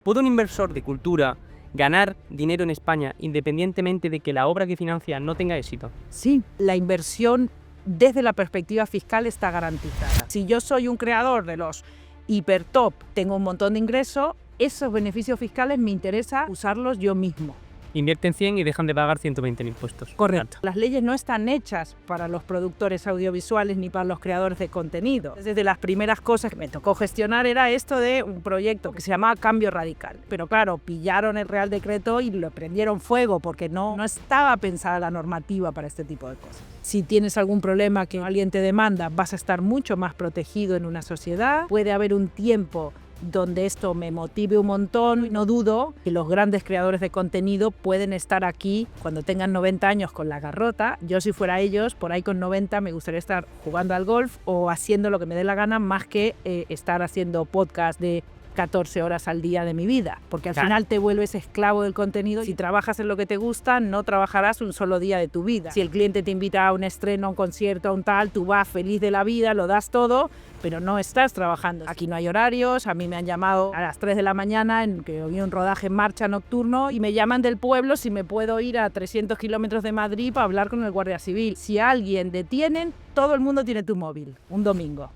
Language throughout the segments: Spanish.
¿Puede un inversor de cultura ganar dinero en España independientemente de que la obra que financia no tenga éxito? Sí, la inversión desde la perspectiva fiscal está garantizada. Si yo soy un creador de los hiper top, tengo un montón de ingresos, esos beneficios fiscales me interesa usarlos yo mismo. Invierten 100 y dejan de pagar 120 en impuestos. Correcto. Las leyes no están hechas para los productores audiovisuales ni para los creadores de contenido. Desde las primeras cosas que me tocó gestionar era esto de un proyecto que se llamaba Cambio Radical. Pero claro, pillaron el Real Decreto y lo prendieron fuego porque no estaba pensada la normativa para este tipo de cosas. Si tienes algún problema que alguien te demanda, vas a estar mucho más protegido en una sociedad. Puede haber un tiempo donde esto me motive un montón. No dudo que los grandes creadores de contenido pueden estar aquí cuando tengan 90 años con la garrota. Yo, si fuera ellos, por ahí con 90 me gustaría estar jugando al golf o haciendo lo que me dé la gana, más que estar haciendo podcast de 14 horas al día de mi vida, porque al final te vuelves esclavo del contenido. Si trabajas en lo que te gusta, no trabajarás un solo día de tu vida. Si el cliente te invita a un estreno, a un concierto, a un tal, tú vas feliz de la vida, lo das todo, pero no estás trabajando. Aquí no hay horarios. A mí me han llamado a las 3 de la mañana en que había un rodaje en marcha nocturno y me llaman del pueblo si me puedo ir a 300 kilómetros de Madrid para hablar con el guardia civil. Si a alguien detienen, todo el mundo tiene tu móvil, un domingo.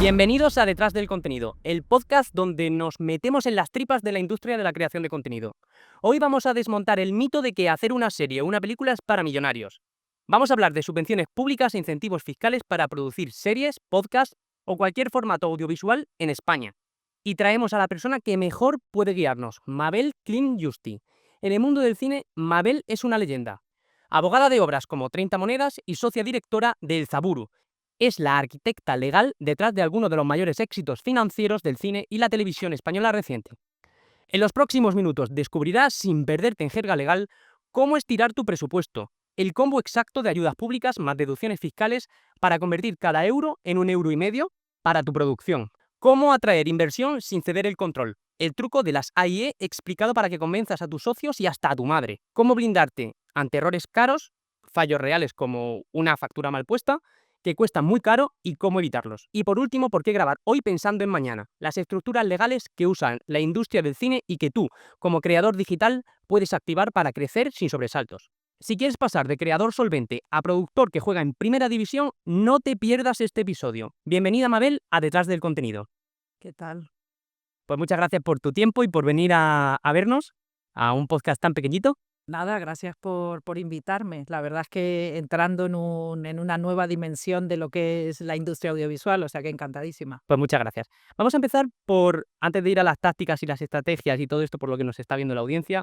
Bienvenidos a Detrás del Contenido, el podcast donde nos metemos en las tripas de la industria de la creación de contenido. Hoy vamos a desmontar el mito de que hacer una serie o una película es para millonarios. Vamos a hablar de subvenciones públicas e incentivos fiscales para producir series, podcasts o cualquier formato audiovisual en España. Y traemos a la persona que mejor puede guiarnos, Mabel Clean Justi. En el mundo del cine, Mabel es una leyenda. Abogada de obras como 30 Monedas y socia directora de El Zaburu. Es la arquitecta legal detrás de algunos de los mayores éxitos financieros del cine y la televisión española reciente. En los próximos minutos descubrirás, sin perderte en jerga legal, cómo estirar tu presupuesto, el combo exacto de ayudas públicas más deducciones fiscales para convertir cada euro en 1,5 € para tu producción, cómo atraer inversión sin ceder el control, el truco de las AIE explicado para que convenzas a tus socios y hasta a tu madre, cómo blindarte ante errores caros, fallos reales como una factura mal puesta, que cuestan muy caro y cómo evitarlos. Y por último, ¿por qué grabar hoy pensando en mañana? Las estructuras legales que usan la industria del cine y que tú, como creador digital, puedes activar para crecer sin sobresaltos. Si quieres pasar de creador solvente a productor que juega en primera división, no te pierdas este episodio. Bienvenida, Mabel, a Detrás del Contenido. ¿Qué tal? Pues muchas gracias por tu tiempo y por venir a vernos a un podcast tan pequeñito. Nada, gracias por invitarme. La verdad es que entrando en una nueva dimensión de lo que es la industria audiovisual, o sea que encantadísima. Pues muchas gracias. Vamos a empezar antes de ir a las tácticas y las estrategias y todo esto por lo que nos está viendo la audiencia,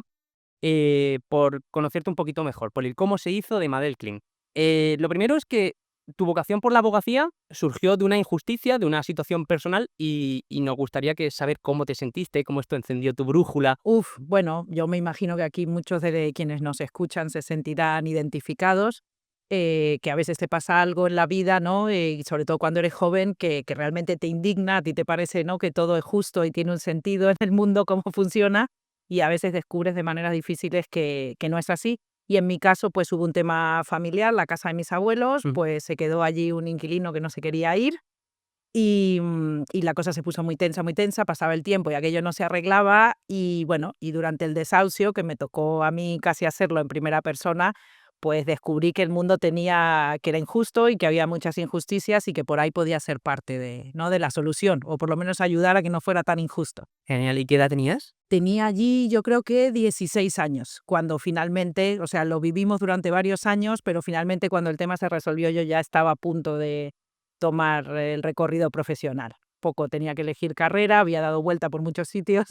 por conocerte un poquito mejor, por el cómo se hizo de Mabel Clean. Lo primero es que tu vocación por la abogacía surgió de una injusticia, de una situación personal y nos gustaría saber cómo te sentiste, cómo esto encendió tu brújula. Bueno, yo me imagino que aquí muchos de quienes nos escuchan se sentirán identificados, que a veces te pasa algo en la vida, ¿no? Y sobre todo cuando eres joven, que realmente te indigna, a ti te parece, ¿no?, que todo es justo y tiene un sentido en el mundo, cómo funciona, y a veces descubres de maneras difíciles que no es así. Y en mi caso, pues hubo un tema familiar, la casa de mis abuelos, pues se quedó allí un inquilino que no se quería ir. Y la cosa se puso muy tensa, pasaba el tiempo y aquello no se arreglaba y bueno, y durante el desahucio, que me tocó a mí casi hacerlo en primera persona, pues descubrí que el mundo que era injusto y que había muchas injusticias y que por ahí podía ser parte ¿no?, de la solución, o por lo menos ayudar a que no fuera tan injusto. Genial, ¿y qué edad tenías? Tenía allí, yo creo que 16 años, cuando finalmente, o sea, lo vivimos durante varios años, pero finalmente cuando el tema se resolvió yo ya estaba a punto de tomar el recorrido profesional. Poco tenía que elegir carrera, había dado vuelta por muchos sitios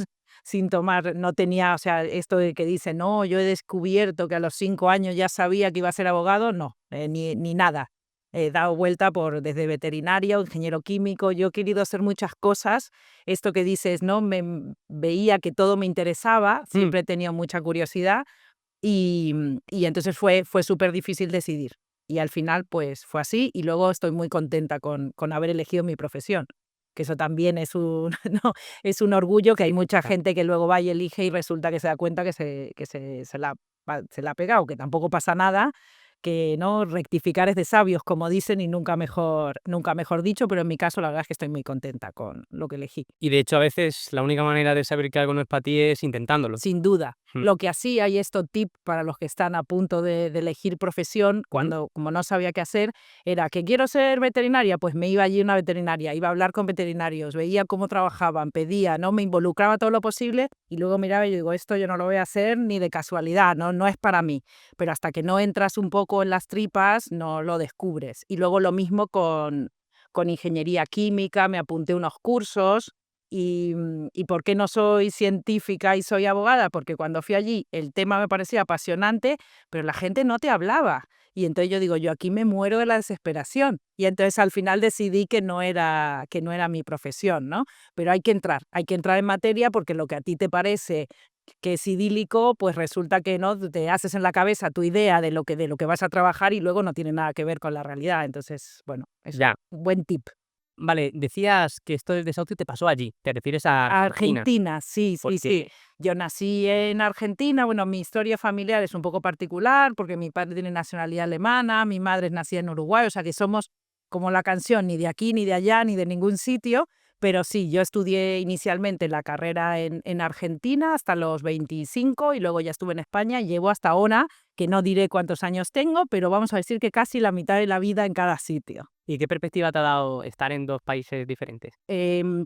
sin tomar, no tenía, o sea, esto de que dice, no, yo he descubierto que a los 5 años ya sabía que iba a ser abogado, no, ni nada. He dado vuelta desde veterinario, ingeniero químico, yo he querido hacer muchas cosas. Esto que dices, ¿no? Veía que todo me interesaba, siempre he tenido mucha curiosidad y entonces fue súper difícil decidir. Y al final, pues fue así y luego estoy muy contenta con haber elegido mi profesión, que eso también es ¿no?, es un orgullo, que hay mucha gente que luego va y elige y resulta que se da cuenta que se la ha pegado, que tampoco pasa nada, que no rectificar es de sabios, como dicen, y nunca mejor dicho, pero en mi caso la verdad es que estoy muy contenta con lo que elegí. Y de hecho, a veces la única manera de saber que algo no es para ti es intentándolo. Sin duda. Mm. Lo que hacía, y esto tip para los que están a punto de elegir profesión, como no sabía qué hacer, era que quiero ser veterinaria, pues me iba allí a una veterinaria, iba a hablar con veterinarios, veía cómo trabajaban, pedía, ¿no? Me involucraba todo lo posible y luego miraba y digo, esto yo no lo voy a hacer ni de casualidad, no es para mí. Pero hasta que no entras un poco en las tripas, no lo descubres. Y luego lo mismo con ingeniería química, me apunté unos cursos. ¿Y por qué no soy científica y soy abogada? Porque cuando fui allí el tema me parecía apasionante, pero la gente no te hablaba. Y entonces yo digo, yo aquí me muero de la desesperación. Y entonces al final decidí que no era mi profesión, ¿no? Pero hay que entrar en materia porque lo que a ti te parece que es idílico, pues resulta que no, te haces en la cabeza tu idea de lo que vas a trabajar y luego no tiene nada que ver con la realidad. Entonces, bueno, es Ya. un buen tip. Vale, decías que esto del desahucio te pasó allí. ¿Te refieres a Argentina? Argentina, sí, ¿Por sí, qué? sí. Yo nací en Argentina, bueno, mi historia familiar es un poco particular porque mi padre tiene nacionalidad alemana, mi madre es nacida en Uruguay, o sea que somos como la canción, ni de aquí, ni de allá, ni de ningún sitio, pero sí, yo estudié inicialmente la carrera en Argentina hasta los 25 y luego ya estuve en España y llevo hasta ahora, que no diré cuántos años tengo, pero vamos a decir que casi la mitad de la vida en cada sitio. ¿Y qué perspectiva te ha dado estar en dos países diferentes?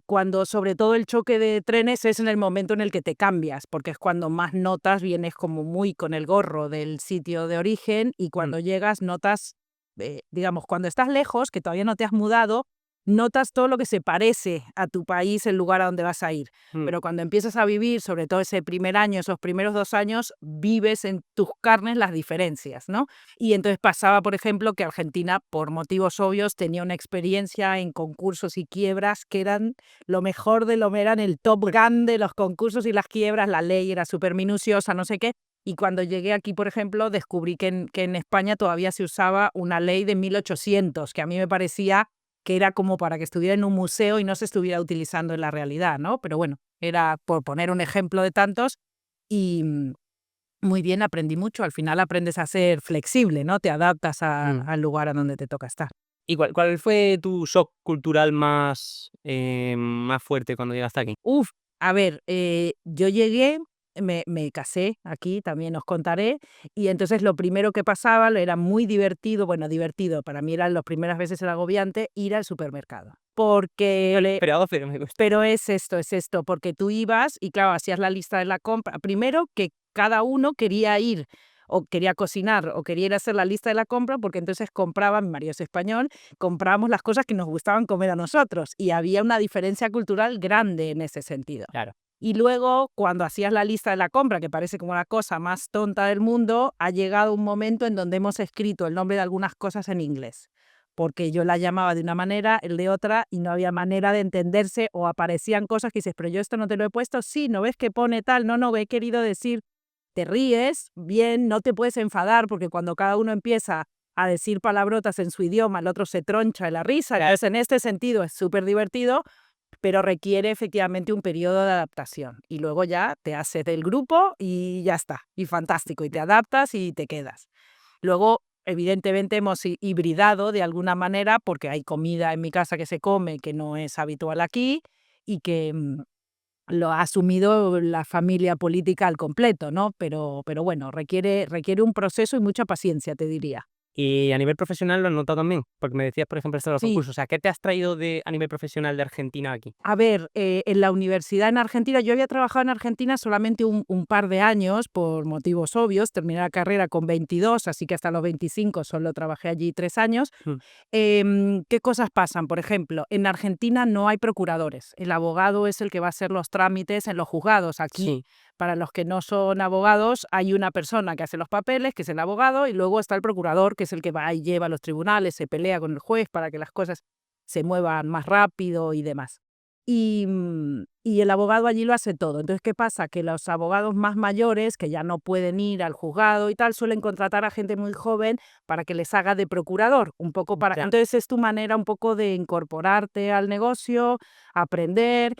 Cuando sobre todo el choque de trenes es en el momento en el que te cambias, porque es cuando más notas, vienes como muy con el gorro del sitio de origen y cuando llegas notas, digamos, cuando estás lejos, que todavía no te has mudado, notas todo lo que se parece a tu país, el lugar a donde vas a ir. Mm. Pero cuando empiezas a vivir, sobre todo ese primer año, esos primeros 2 años, vives en tus carnes las diferencias, ¿no? Y entonces pasaba, por ejemplo, que Argentina, por motivos obvios, tenía una experiencia en concursos y quiebras que eran lo mejor de eran el Top Gun de los concursos y las quiebras, la ley era súper minuciosa, no sé qué. Y cuando llegué aquí, por ejemplo, descubrí que en España todavía se usaba una ley de 1800, que a mí me parecía que era como para que estuviera en un museo y no se estuviera utilizando en la realidad, ¿no? Pero bueno, era por poner un ejemplo de tantos y muy bien, aprendí mucho. Al final aprendes a ser flexible, ¿no? Te adaptas al lugar a donde te toca estar. ¿Y cuál fue tu shock cultural más fuerte cuando llegaste aquí? Uf, a ver, yo llegué, me casé aquí, también os contaré, y entonces lo primero que pasaba, era muy divertido, bueno, divertido, para mí eran las primeras veces era agobiante, ir al supermercado. Porque Esperaba, pero me gusta. pero es esto, porque tú ibas y claro, hacías la lista de la compra. Primero que cada uno quería ir o quería cocinar o quería ir a hacer la lista de la compra porque entonces compraba, mi marido es español, comprábamos las cosas que nos gustaban comer a nosotros y había una diferencia cultural grande en ese sentido. Claro. Y luego, cuando hacías la lista de la compra, que parece como la cosa más tonta del mundo, ha llegado un momento en donde hemos escrito el nombre de algunas cosas en inglés porque yo la llamaba de una manera, él de otra, y no había manera de entenderse, o aparecían cosas que dices, pero yo esto no te lo he puesto, sí, ¿no ves que pone tal? No, he querido decir, te ríes, bien, no te puedes enfadar, porque cuando cada uno empieza a decir palabrotas en su idioma, el otro se troncha de la risa, entonces en este sentido es súper divertido, pero requiere efectivamente un periodo de adaptación, y luego ya te haces del grupo y ya está, y fantástico, y te adaptas y te quedas. Luego, evidentemente, hemos hibridado de alguna manera porque hay comida en mi casa que se come que no es habitual aquí y que lo ha asumido la familia política al completo, ¿no? Pero bueno, requiere un proceso y mucha paciencia, te diría. Y a nivel profesional lo has notado también, porque me decías, por ejemplo, esto de los Sí. concursos. O sea, ¿qué te has traído a nivel profesional de Argentina aquí? A ver, en la universidad en Argentina, yo había trabajado en Argentina solamente un par de años por motivos obvios, terminé la carrera con 22, así que hasta los 25 solo trabajé allí 3 años. Mm. ¿Qué cosas pasan? Por ejemplo, en Argentina no hay procuradores, el abogado es el que va a hacer los trámites en los juzgados. Aquí, Sí. para los que no son abogados, hay una persona que hace los papeles, que es el abogado, y luego está el procurador, que es el que va y lleva a los tribunales, se pelea con el juez para que las cosas se muevan más rápido y demás. Y el abogado allí lo hace todo. Entonces, ¿qué pasa? Que los abogados más mayores, que ya no pueden ir al juzgado y tal, suelen contratar a gente muy joven para que les haga de procurador, un poco para... Ya. Entonces, es tu manera un poco de incorporarte al negocio, aprender,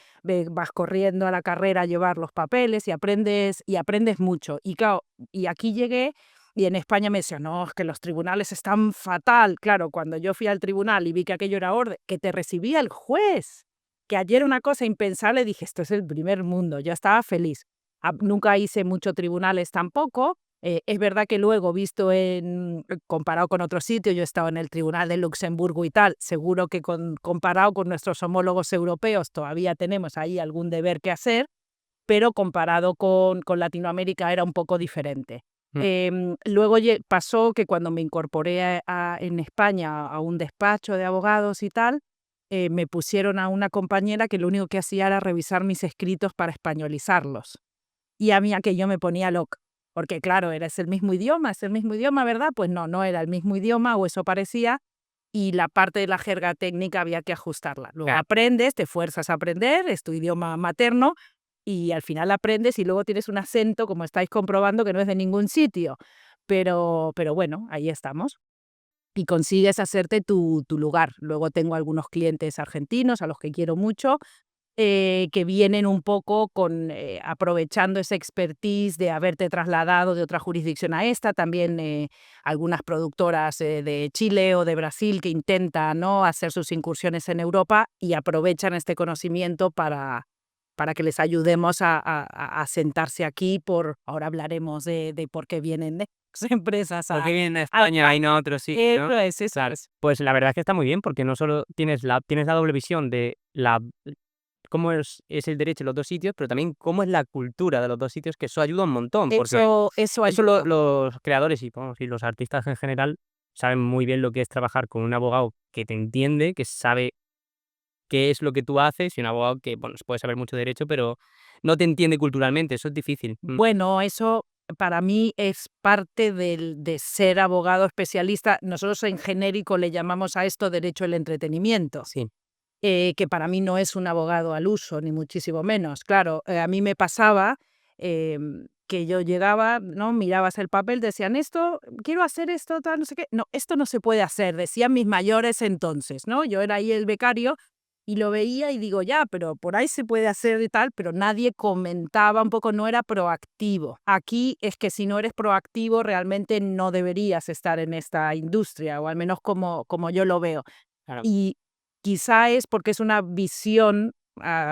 vas corriendo a la carrera a llevar los papeles y aprendes mucho. Y claro, y aquí llegué Y en España me decían, no, es que los tribunales están fatal. Claro, cuando yo fui al tribunal y vi que aquello era orden, que te recibía el juez, que ayer era una cosa impensable, dije, esto es el primer mundo. Yo estaba feliz. Nunca hice mucho tribunales tampoco. Es verdad que luego, comparado con otros sitios, yo he estado en el Tribunal de Luxemburgo y tal, seguro que comparado con nuestros homólogos europeos todavía tenemos ahí algún deber que hacer, pero comparado con Latinoamérica era un poco diferente. Luego pasó que cuando me incorporé en España a un despacho de abogados y tal, me pusieron a una compañera que lo único que hacía era revisar mis escritos para españolizarlos. Y a mí aquello me ponía loca, porque claro, es el mismo idioma, ¿verdad? Pues no era el mismo idioma, o eso parecía, y la parte de la jerga técnica había que ajustarla. Luego aprendes, te fuerzas a aprender, es tu idioma materno, y al final aprendes y luego tienes un acento, como estáis comprobando, que no es de ningún sitio. Pero bueno, ahí estamos. Y consigues hacerte tu lugar. Luego tengo algunos clientes argentinos a los que quiero mucho, que vienen un poco aprovechando esa expertise de haberte trasladado de otra jurisdicción a esta. También algunas productoras de Chile o de Brasil que intentan, ¿no?, hacer sus incursiones en Europa y aprovechan este conocimiento para que les ayudemos a sentarse aquí. Ahora hablaremos de por qué vienen las empresas ¿Por qué vienen a España y no a otros sitios? Eso es. Claro. Pues la verdad es que está muy bien, porque no solo tienes la doble visión de cómo es el derecho en los dos sitios, pero también cómo es la cultura de los dos sitios, que eso ayuda un montón, porque Eso eso ayuda. los creadores y los artistas en general saben muy bien lo que es trabajar con un abogado que te entiende, que sabe qué es lo que tú haces, y un abogado que, bueno, puede saber mucho de derecho, pero no te entiende culturalmente, eso es difícil. Bueno, eso para mí es parte de ser abogado especialista. Nosotros en genérico le llamamos a esto derecho del entretenimiento, Sí, que para mí no es un abogado al uso, ni muchísimo menos. Claro, a mí me pasaba que yo llegaba, ¿no?, mirabas el papel, decían esto, quiero hacer esto, tal, no sé qué. No, esto no se puede hacer, decían mis mayores entonces, ¿no? Yo era ahí el becario y lo veía y digo, ya, pero por ahí se puede hacer y tal, pero nadie comentaba un poco, no era proactivo. Aquí es que si no eres proactivo, realmente no deberías estar en esta industria, o al menos como yo lo veo. claro. Y quizá es porque es una visión,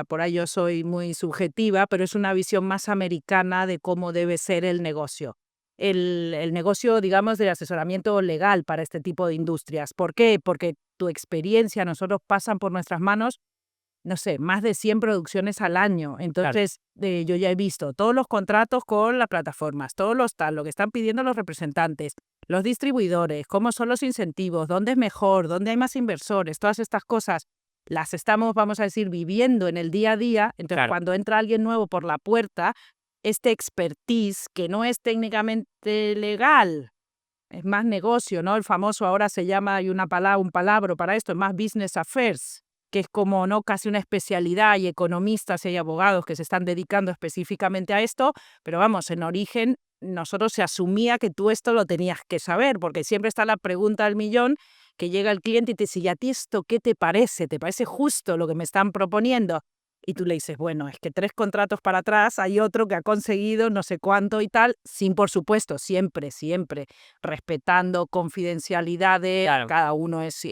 por ahí yo soy muy subjetiva, pero es una visión más americana de cómo debe ser el negocio. El negocio, digamos, del asesoramiento legal para este tipo de industrias. ¿Por qué? Porque tu experiencia, nosotros pasan por nuestras manos, no sé, más de 100 producciones al año. Entonces, yo ya he visto todos los contratos con las plataformas, lo que están pidiendo los representantes, los distribuidores, cómo son los incentivos, dónde es mejor, dónde hay más inversores, todas estas cosas las estamos, vamos a decir, viviendo en el día a día. Entonces, Claro. cuando entra alguien nuevo por la puerta, este expertise, que no es técnicamente legal, es más negocio, ¿no? El famoso ahora se llama, hay un palabra para esto, es más business affairs, que es como, ¿no?, casi una especialidad. Hay economistas y hay abogados que se están dedicando específicamente a esto, pero vamos, en origen nosotros se asumía que tú esto lo tenías que saber, porque siempre está la pregunta del millón, que llega el cliente y te dice, ¿y a ti esto qué te parece? ¿Te parece justo lo que me están proponiendo? Y tú le dices, bueno, es que 3 contratos para atrás hay otro que ha conseguido no sé cuánto y tal, sin, por supuesto, siempre respetando confidencialidades. Claro. Cada uno es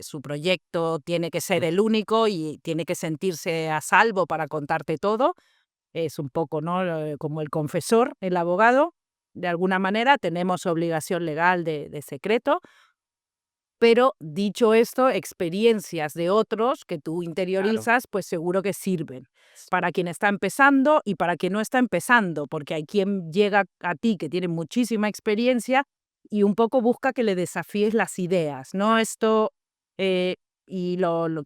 su proyecto, tiene que ser el único y tiene que sentirse a salvo para contarte todo. Es un poco, ¿no?, como el confesor, el abogado. De alguna manera tenemos obligación legal de secreto. Pero dicho esto, experiencias de otros que tú interiorizas, pues seguro que sirven para quien está empezando y para quien no está empezando, porque hay quien llega a ti que tiene muchísima experiencia y un poco busca que le desafíes las ideas, ¿no? Esto, y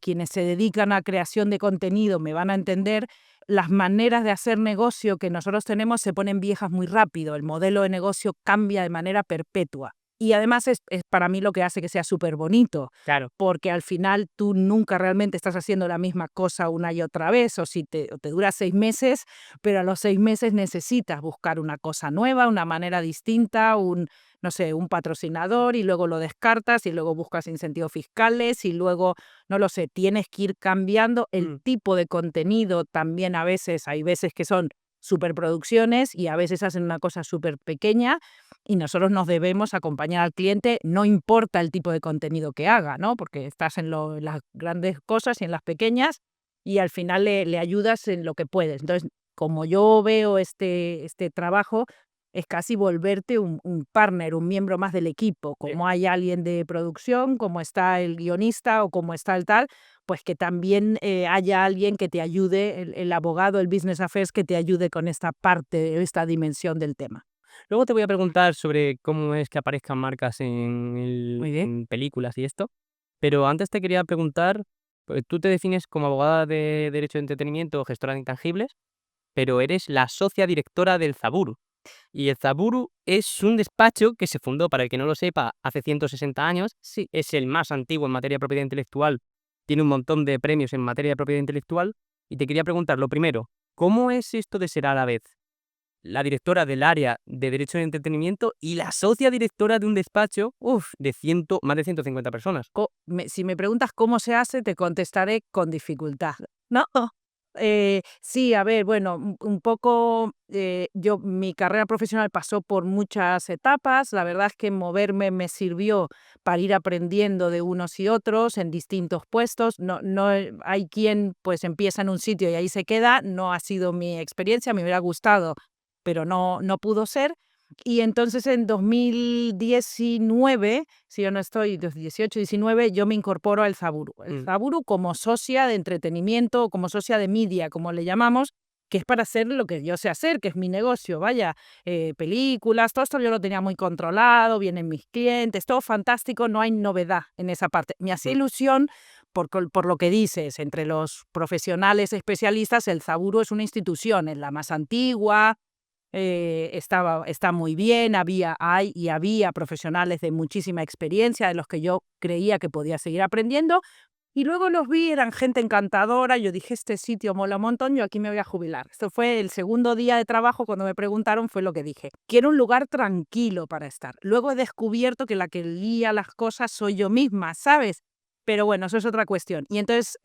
quienes se dedican a creación de contenido me van a entender, las maneras de hacer negocio que nosotros tenemos se ponen viejas muy rápido, el modelo de negocio cambia de manera perpetua. Y además es para mí lo que hace que sea súper bonito, Claro. porque al final tú nunca realmente estás haciendo la misma cosa una y otra vez, o te dura 6 meses, pero a los 6 meses necesitas buscar una cosa nueva, una manera distinta, no sé, un patrocinador, y luego lo descartas, y luego buscas incentivos fiscales, y luego, no lo sé, tienes que ir cambiando el tipo de contenido. También a veces, hay veces que son superproducciones y a veces hacen una cosa súper pequeña y nosotros nos debemos acompañar al cliente, no importa el tipo de contenido que haga, ¿no? Porque estás en las grandes cosas y en las pequeñas y al final le ayudas en lo que puedes. Entonces, como yo veo este trabajo, es casi volverte un partner, un miembro más del equipo. Como hay alguien de producción, como está el guionista o como está el tal, pues que también haya alguien que te ayude, el abogado, el business affairs, que te ayude con esta parte, esta dimensión del tema. Luego te voy a preguntar sobre cómo es que aparezcan marcas Muy bien. en películas y esto, pero antes te quería preguntar, tú te defines como abogada de derecho de entretenimiento o gestora de intangibles, pero eres la socia directora del Zaburu. Y el Zaburu es un despacho que se fundó, para el que no lo sepa, hace 160 años. Sí. Es el más antiguo en materia de propiedad intelectual. Tiene un montón de premios en materia de propiedad intelectual. Y te quería preguntar, lo primero, ¿cómo es esto de ser a la vez la directora del área de derecho de entretenimiento y la socia directora de un despacho de más de 150 personas? Si me preguntas cómo se hace, te contestaré con dificultad, ¿no? Sí, a ver, bueno, un poco, mi carrera profesional pasó por muchas etapas. La verdad es que moverme me sirvió para ir aprendiendo de unos y otros en distintos puestos. No hay quien pues empieza en un sitio y ahí se queda. No ha sido mi experiencia, me hubiera gustado, pero no pudo ser. Y entonces en 2019, si yo no estoy, 2018, 19, yo me incorporo al Zaburu. El Zaburu como socia de entretenimiento, como socia de media, como le llamamos, que es para hacer lo que yo sé hacer, que es mi negocio. Vaya, películas, todo esto yo lo tenía muy controlado, vienen mis clientes, todo fantástico, no hay novedad en esa parte. Me hacía ilusión por lo que dices, entre los profesionales especialistas, el Zaburu es una institución, es la más antigua. Está muy bien, había profesionales de muchísima experiencia, de los que yo creía que podía seguir aprendiendo, y luego los vi, eran gente encantadora, yo dije, este sitio mola un montón, yo aquí me voy a jubilar. Esto fue el segundo día de trabajo, cuando me preguntaron fue lo que dije, quiero un lugar tranquilo para estar. Luego he descubierto que la que guía las cosas soy yo misma, ¿sabes? Pero bueno, eso es otra cuestión. Y entonces,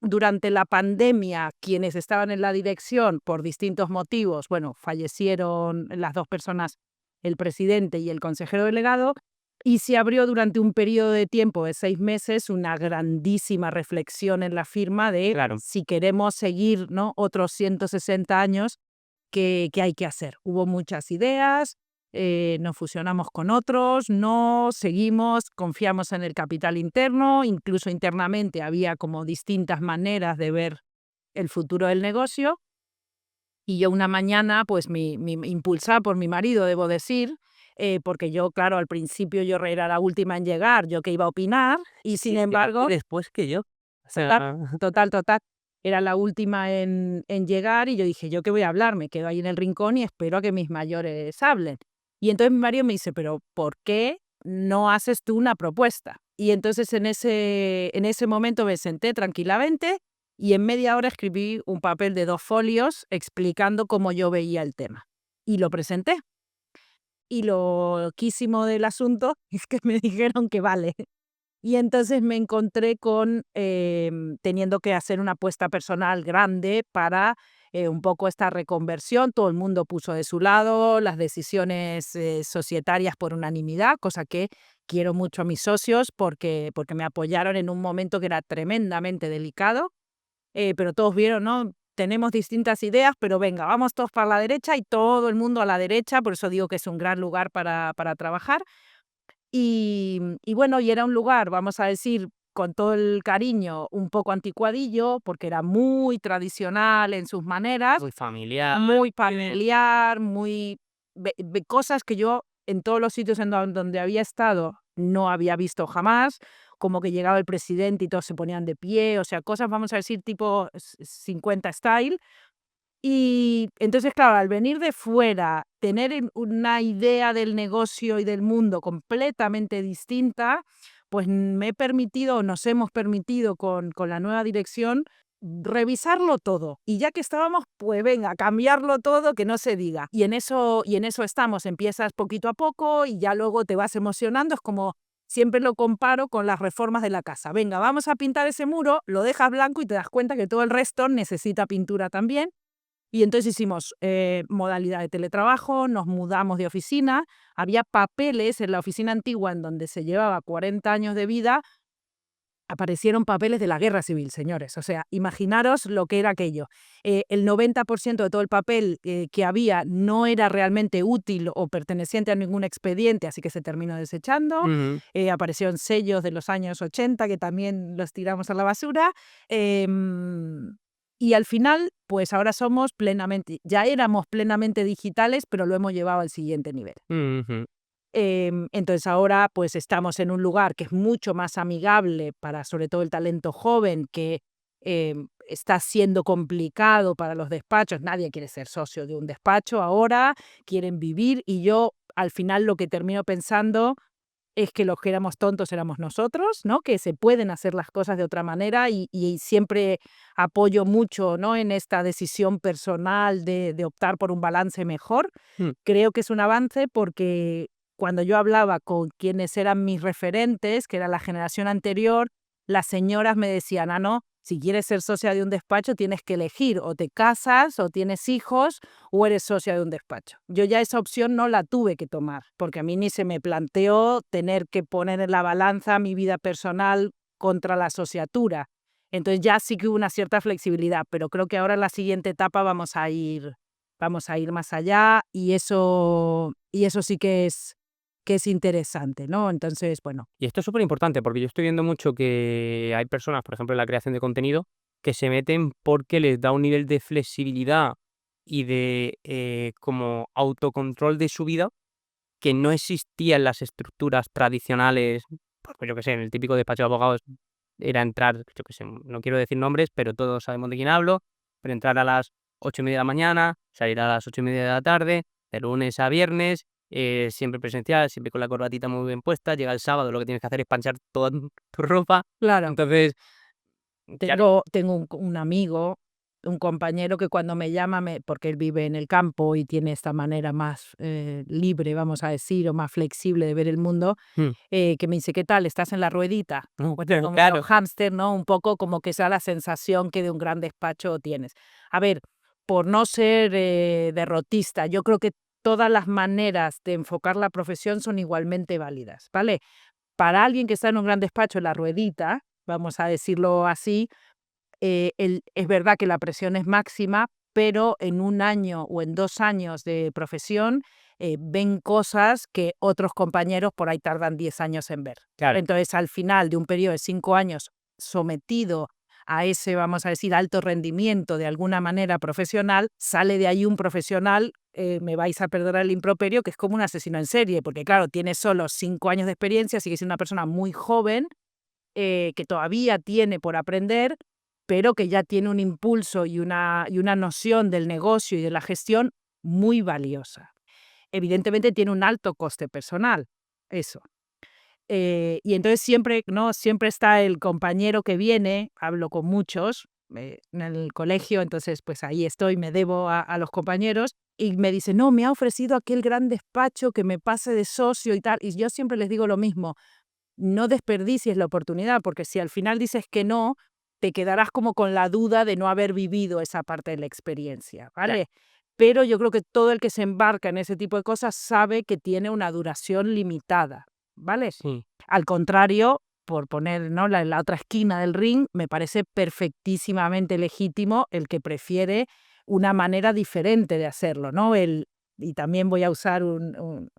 durante la pandemia, quienes estaban en la dirección por distintos motivos, bueno, fallecieron las dos personas, el presidente y el consejero delegado, y se abrió durante un periodo de tiempo de 6 meses una grandísima reflexión en la firma de Claro. si queremos seguir, ¿no?, otros 160 años, ¿qué hay que hacer? Hubo muchas ideas. Nos fusionamos con otros, no seguimos, confiamos en el capital interno, incluso internamente había como distintas maneras de ver el futuro del negocio. Y yo una mañana, pues impulsada por mi marido, debo decir, porque yo, claro, al principio yo era la última en llegar, yo que iba a opinar, y sin embargo, Después que yo. O sea, total, era la última en llegar y yo dije, ¿yo qué voy a hablar? Me quedo ahí en el rincón y espero a que mis mayores hablen. Y entonces mi marido me dice, pero ¿por qué no haces tú una propuesta? Y entonces en ese momento me senté tranquilamente y en media hora escribí un papel de 2 folios explicando cómo yo veía el tema. Y lo presenté. Y lo loquísimo del asunto es que me dijeron que vale. Y entonces me encontré con teniendo que hacer una apuesta personal grande para un poco esta reconversión. Todo el mundo puso de su lado las decisiones societarias por unanimidad, cosa que quiero mucho a mis socios porque me apoyaron en un momento que era tremendamente delicado, pero todos vieron, ¿no? Tenemos distintas ideas, pero venga, vamos todos para la derecha y todo el mundo a la derecha, por eso digo que es un gran lugar para trabajar. Y bueno, y era un lugar, vamos a decir, con todo el cariño, un poco anticuadillo, porque era muy tradicional en sus maneras, muy familiar. muy familiar, muy cosas que yo en todos los sitios donde había estado no había visto jamás, como que llegaba el presidente y todos se ponían de pie, o sea, cosas, vamos a decir, tipo 50 style. Y entonces, claro, al venir de fuera, tener una idea del negocio y del mundo completamente distinta, pues me he permitido, nos hemos permitido con la nueva dirección revisarlo todo. Y ya que estábamos, pues venga, cambiarlo todo, que no se diga. Y en eso estamos, empiezas poquito a poco y ya luego te vas emocionando. Es como, siempre lo comparo con las reformas de la casa. Venga, vamos a pintar ese muro, lo dejas blanco y te das cuenta que todo el resto necesita pintura también. Y entonces hicimos modalidad de teletrabajo, nos mudamos de oficina, había papeles en la oficina antigua en donde se llevaba 40 años de vida, aparecieron papeles de la guerra civil, señores. O sea, imaginaros lo que era aquello. El 90% de todo el papel que había no era realmente útil o perteneciente a ningún expediente, así que se terminó desechando. Ujú. Aparecieron sellos de los años 80 que también los tiramos a la basura. Y al final, pues ahora ya éramos plenamente digitales, pero lo hemos llevado al siguiente nivel. Ujú. Entonces ahora pues estamos en un lugar que es mucho más amigable para sobre todo el talento joven, que está siendo complicado para los despachos. Nadie quiere ser socio de un despacho ahora, quieren vivir, y yo al final lo que termino pensando es que los que éramos tontos éramos nosotros, ¿no? Que se pueden hacer las cosas de otra manera, y siempre apoyo mucho, ¿no?, en esta decisión personal de optar por un balance mejor. Mm. Creo que es un avance porque cuando yo hablaba con quienes eran mis referentes, que era la generación anterior, las señoras me decían, ah, no, si quieres ser socia de un despacho tienes que elegir, o te casas, o tienes hijos, o eres socia de un despacho. Yo ya esa opción no la tuve que tomar, porque a mí ni se me planteó tener que poner en la balanza mi vida personal contra la sociatura. Entonces ya sí que hubo una cierta flexibilidad, pero creo que ahora en la siguiente etapa vamos a ir más allá, y eso sí que es interesante, ¿no? Entonces, bueno. Y esto es súper importante porque yo estoy viendo mucho que hay personas, por ejemplo, en la creación de contenido, que se meten porque les da un nivel de flexibilidad y de como autocontrol de su vida que no existía en las estructuras tradicionales. Pues yo qué sé, en el típico despacho de abogados era entrar, yo qué sé, no quiero decir nombres, pero todos sabemos de quién hablo, pero entrar a las 8:30 de la mañana, salir a las 8:30 de la tarde, de lunes a viernes, siempre presencial, siempre con la corbatita muy bien puesta. Llega el sábado, lo que tienes que hacer es planchar toda tu ropa. Claro. Entonces, ya. Tengo un amigo, un compañero que cuando me llama, porque él vive en el campo y tiene esta manera más libre, vamos a decir, o más flexible de ver el mundo, Mm. que me dice, ¿qué tal? ¿Estás en la ruedita? No, Como claro. los hámster, ¿no? Un poco como que sea la sensación que de un gran despacho tienes. A ver, por no ser derrotista, yo creo que todas las maneras de enfocar la profesión son igualmente válidas, ¿vale? Para alguien que está en un gran despacho, en la ruedita, vamos a decirlo así, es verdad que la presión es máxima, pero en 1 año o en 2 años de profesión ven cosas que otros compañeros por ahí tardan 10 años en ver. Claro. Entonces, al final de un periodo de 5 años sometido a ese, vamos a decir, alto rendimiento de alguna manera profesional, sale de ahí un profesional, me vais a perdonar el improperio, que es como un asesino en serie, porque claro, tiene solo 5 años de experiencia, sigue siendo una persona muy joven, que todavía tiene por aprender, pero que ya tiene un impulso y una noción del negocio y de la gestión muy valiosa. Evidentemente tiene un alto coste personal, eso. Y entonces siempre, ¿no? Siempre está el compañero que viene, hablo con muchos en el colegio, entonces pues ahí estoy, me debo a los compañeros, y me dice, no, me ha ofrecido aquel gran despacho que me pase de socio y tal, y yo siempre les digo lo mismo, no desperdicies la oportunidad, porque si al final dices que no, te quedarás como con la duda de no haber vivido esa parte de la experiencia, ¿vale? Pero yo creo que todo el que se embarca en ese tipo de cosas sabe que tiene una duración limitada, ¿vale? Sí. Al contrario, por poner, ¿no?, la otra esquina del ring, me parece perfectísimamente legítimo el que prefiere una manera diferente de hacerlo, ¿no? Y también voy a usar un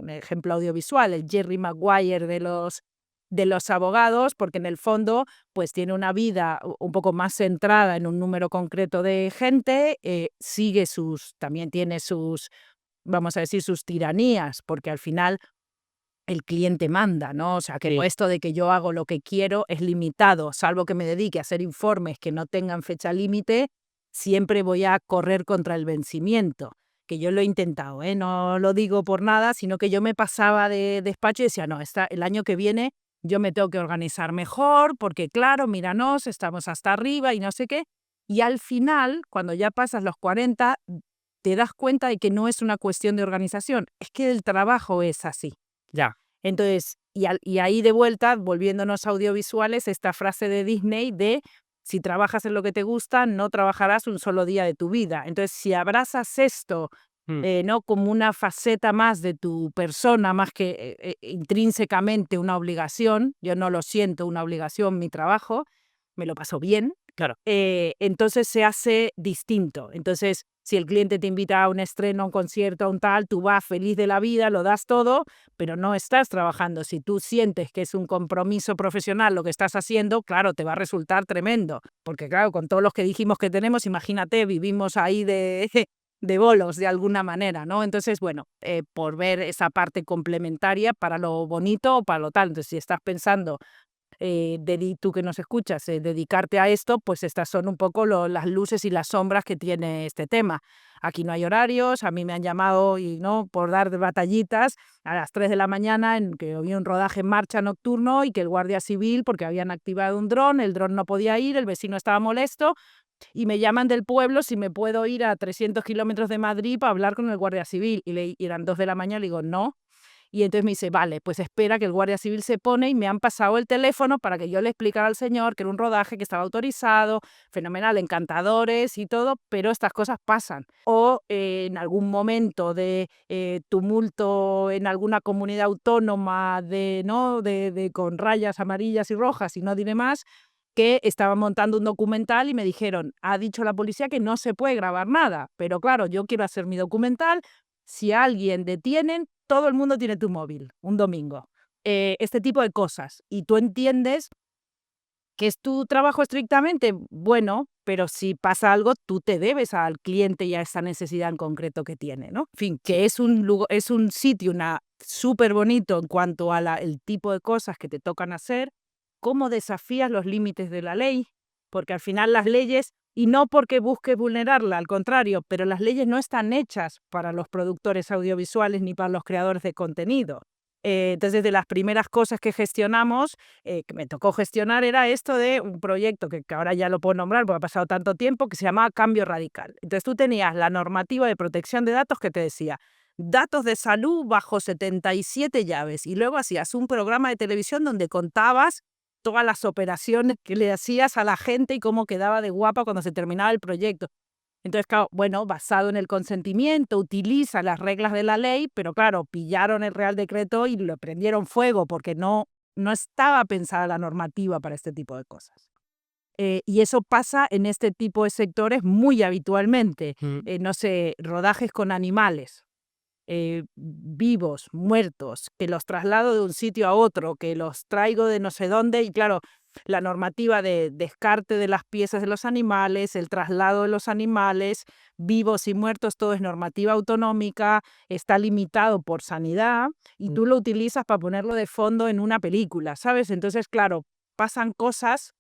ejemplo audiovisual, el Jerry Maguire de los abogados, porque en el fondo pues tiene una vida un poco más centrada en un número concreto de gente, también tiene sus, vamos a decir, sus tiranías, porque al final el cliente manda, ¿no? O sea, que Sí. esto de que yo hago lo que quiero es limitado, salvo que me dedique a hacer informes que no tengan fecha límite, siempre voy a correr contra el vencimiento, que yo lo he intentado, ¿eh? No lo digo por nada, sino que yo me pasaba de despacho y decía, no, el año que viene yo me tengo que organizar mejor, porque claro, míranos, estamos hasta arriba y no sé qué. Y al final, cuando ya pasas los 40, te das cuenta de que no es una cuestión de organización, es que el trabajo es así. Ya. Entonces, y ahí de vuelta, volviéndonos a audiovisuales, esta frase de Disney de Si trabajas en lo que te gusta, no trabajarás un solo día de tu vida. Entonces, si abrazas esto, ¿no? Como una faceta más de tu persona, más que intrínsecamente una obligación, yo no lo siento una obligación, mi trabajo, me lo paso bien, Claro. entonces se hace distinto. Entonces, si el cliente te invita a un estreno, a un concierto, a un tal, tú vas feliz de la vida, lo das todo, pero no estás trabajando. Si tú sientes que es un compromiso profesional lo que estás haciendo, claro, te va a resultar tremendo. Porque claro, con todos los que dijimos que tenemos, imagínate, vivimos ahí de, de bolos de alguna manera, ¿no? Entonces, bueno, por ver esa parte complementaria para lo bonito o para lo tal. Entonces, si estás pensando tú que nos escuchas, dedicarte a esto, pues estas son un poco las luces y las sombras que tiene este tema. Aquí no hay horarios, a mí me han llamado y no por dar de batallitas a las 3 de la mañana en que había un rodaje en marcha nocturno y que el guardia civil, porque habían activado un dron, el dron no podía ir, el vecino estaba molesto y me llaman del pueblo si me puedo ir a 300 kilómetros de Madrid para hablar con el guardia civil. Y eran 2 de la mañana, le digo, no. Y entonces me dice, vale, pues espera que el guardia civil se pone y me han pasado el teléfono para que yo le explicara al señor que era un rodaje que estaba autorizado, fenomenal, encantadores y todo, pero estas cosas pasan. O en algún momento de tumulto en alguna comunidad autónoma ¿no? Con rayas amarillas y rojas y no diré más, que estaban montando un documental y me dijeron, ha dicho la policía que no se puede grabar nada, pero claro, yo quiero hacer mi documental, si a alguien detienen, todo el mundo tiene tu móvil, un domingo. Este tipo de cosas. Y tú entiendes que es tu trabajo estrictamente, bueno, pero si pasa algo, tú te debes al cliente y a esa necesidad en concreto que tiene, ¿no? En fin, que es es un sitio súper bonito en cuanto a el tipo de cosas que te tocan hacer, cómo desafías los límites de la ley, porque al final las leyes, y no porque busques vulnerarla, al contrario, pero las leyes no están hechas para los productores audiovisuales ni para los creadores de contenido. Entonces, de las primeras cosas que gestionamos, que me tocó gestionar, era esto de un proyecto que ahora ya lo puedo nombrar porque ha pasado tanto tiempo, que se llamaba Cambio Radical. Entonces, tú tenías la normativa de protección de datos que te decía, datos de salud bajo 77 llaves, y luego hacías un programa de televisión donde contabas todas las operaciones que le hacías a la gente y cómo quedaba de guapa cuando se terminaba el proyecto. Entonces, claro, bueno, basado en el consentimiento, utiliza las reglas de la ley, pero claro, pillaron el Real Decreto y lo prendieron fuego porque no estaba pensada la normativa para este tipo de cosas. Y eso pasa en este tipo de sectores muy habitualmente. No sé, rodajes con animales, vivos, muertos, que los traslado de un sitio a otro, que los traigo de no sé dónde, y claro, la normativa de descarte de las piezas de los animales, el traslado de los animales, vivos y muertos, todo es normativa autonómica, está limitado por sanidad, y tú lo utilizas para ponerlo de fondo en una película, ¿sabes? Entonces, claro, pasan cosas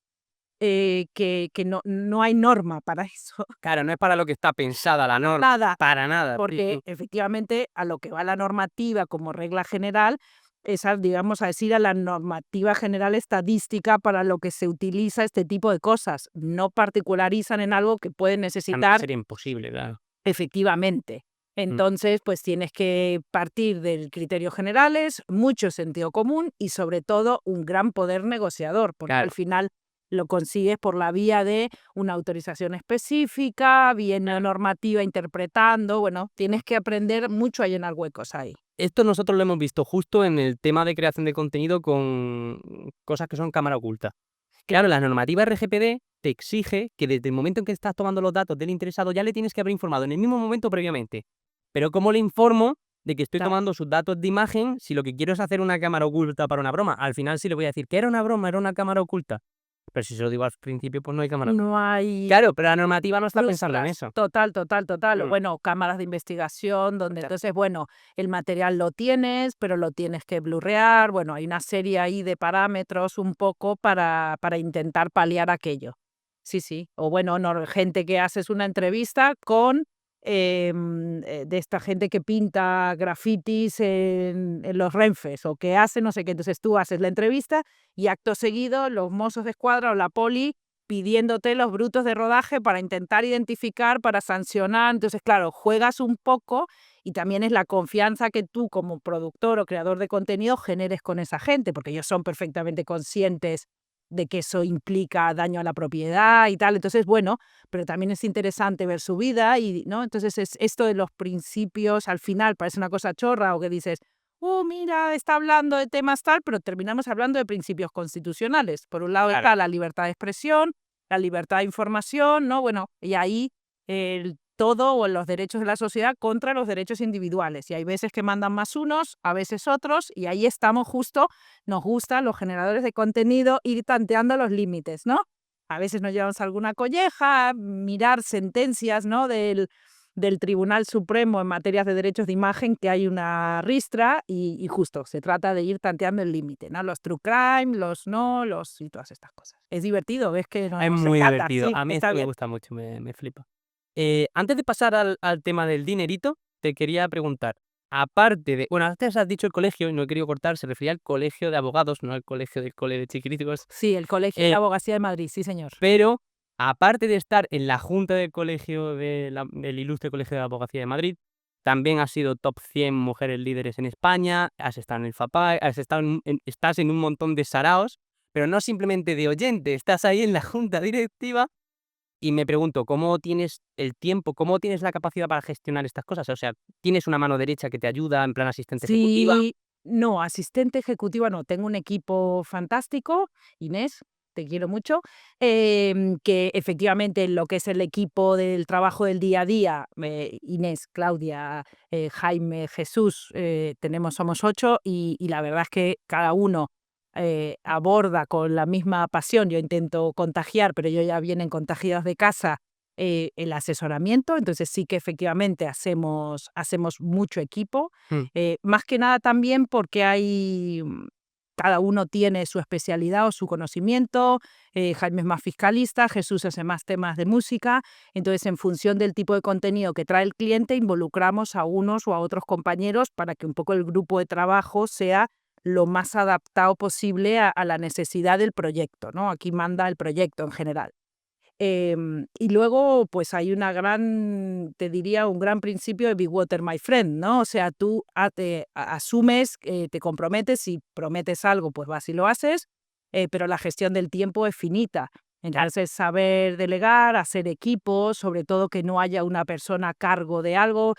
que no hay norma para eso. Claro, no es para lo que está pensada la norma. Nada. Para nada. Porque efectivamente a lo que va la normativa como regla general es, digamos, a decir, a la normativa general estadística para lo que se utiliza este tipo de cosas. No particularizan en algo que pueden necesitar Sería imposible, claro. efectivamente. Entonces, pues tienes que partir de criterios generales, mucho sentido común y sobre todo un gran poder negociador, porque Claro. al final lo consigues por la vía de una autorización específica, viene la normativa interpretando, bueno, tienes que aprender mucho a llenar huecos ahí. Esto nosotros lo hemos visto justo en el tema de creación de contenido con cosas que son cámara oculta. Claro, la normativa RGPD te exige que desde el momento en que estás tomando los datos del interesado ya le tienes que haber informado en el mismo momento previamente. Pero ¿cómo le informo de que estoy Claro. tomando sus datos de imagen si lo que quiero es hacer una cámara oculta para una broma? Al final sí le voy a decir que era una broma, era una cámara oculta. Pero si se lo digo al principio, pues no hay cámara. No hay... Claro, pero la normativa no está pensando en frustras. eso. Total, total, total. Mm. Bueno, cámaras de investigación, donde Claro. entonces, bueno, el material lo tienes, pero lo tienes que blurrear. Bueno, hay una serie ahí de parámetros un poco para intentar paliar aquello. Sí, sí. O bueno, gente que haces una entrevista con de esta gente que pinta grafitis en los Renfes o que hace no sé qué. Entonces tú haces la entrevista y acto seguido los mozos de escuadra o la poli pidiéndote los brutos de rodaje para intentar identificar, para sancionar. Entonces, claro, juegas un poco y también es la confianza que tú como productor o creador de contenido generes con esa gente, porque ellos son perfectamente conscientes de que eso implica daño a la propiedad y tal. Entonces, bueno, pero también es interesante ver su vida y, ¿no? Entonces, es esto de los principios, al final parece una cosa chorra o que dices, mira, está hablando de temas tal, pero terminamos hablando de principios constitucionales. Por un lado Claro. está la libertad de expresión, la libertad de información, ¿no? Bueno, y ahí todo o los derechos de la sociedad contra los derechos individuales. Y hay veces que mandan más unos, a veces otros, y ahí estamos justo, nos gustan los generadores de contenido ir tanteando los límites, ¿no? A veces nos llevamos alguna colleja, mirar sentencias, ¿no? del Tribunal Supremo en materias de derechos de imagen, que hay una ristra y justo se trata de ir tanteando el límite, ¿no? Los true crime, los no, y todas estas cosas. Es divertido, ves que Es nos muy encanta, divertido. sí, A mí está esto me bien. gusta mucho, me flipa. Antes de pasar al tema del dinerito, te quería preguntar, aparte de... Bueno, antes has dicho el colegio, y no he querido cortar, se refería al colegio de abogados, no al colegio del cole de chiquiritos. Sí, el Colegio de Abogacía de Madrid, sí, señor. Pero, aparte de estar en la junta del colegio del Ilustre Colegio de Abogacía de Madrid, también has sido top 100 mujeres líderes en España, has estado en el FAPAE, estás en un montón de saraos, pero no simplemente de oyente, estás ahí en la junta directiva y me pregunto, ¿cómo tienes el tiempo, cómo tienes la capacidad para gestionar estas cosas? O sea, ¿tienes una mano derecha que te ayuda en plan asistente ejecutiva? Sí, no, asistente ejecutiva no, tengo un equipo fantástico, Inés, te quiero mucho, que efectivamente lo que es el equipo del trabajo del día a día, Inés, Claudia, Jaime, Jesús, somos 8 y la verdad es que cada uno aborda con la misma pasión. Yo intento contagiar, pero ellos ya vienen contagiados de casa, el asesoramiento, entonces sí que efectivamente hacemos mucho equipo, Mm. más que nada también porque cada uno tiene su especialidad o su conocimiento. Jaime es más fiscalista, Jesús hace más temas de música, entonces en función del tipo de contenido que trae el cliente involucramos a unos o a otros compañeros para que un poco el grupo de trabajo sea lo más adaptado posible a la necesidad del proyecto, ¿no? Aquí manda el proyecto en general. Y luego, pues hay te diría, un gran principio de Be Water, my friend, ¿no? O sea, tú asumes, te comprometes, si prometes algo, pues vas y lo haces, pero la gestión del tiempo es finita. Entonces, saber delegar, hacer equipos, sobre todo que no haya una persona a cargo de algo.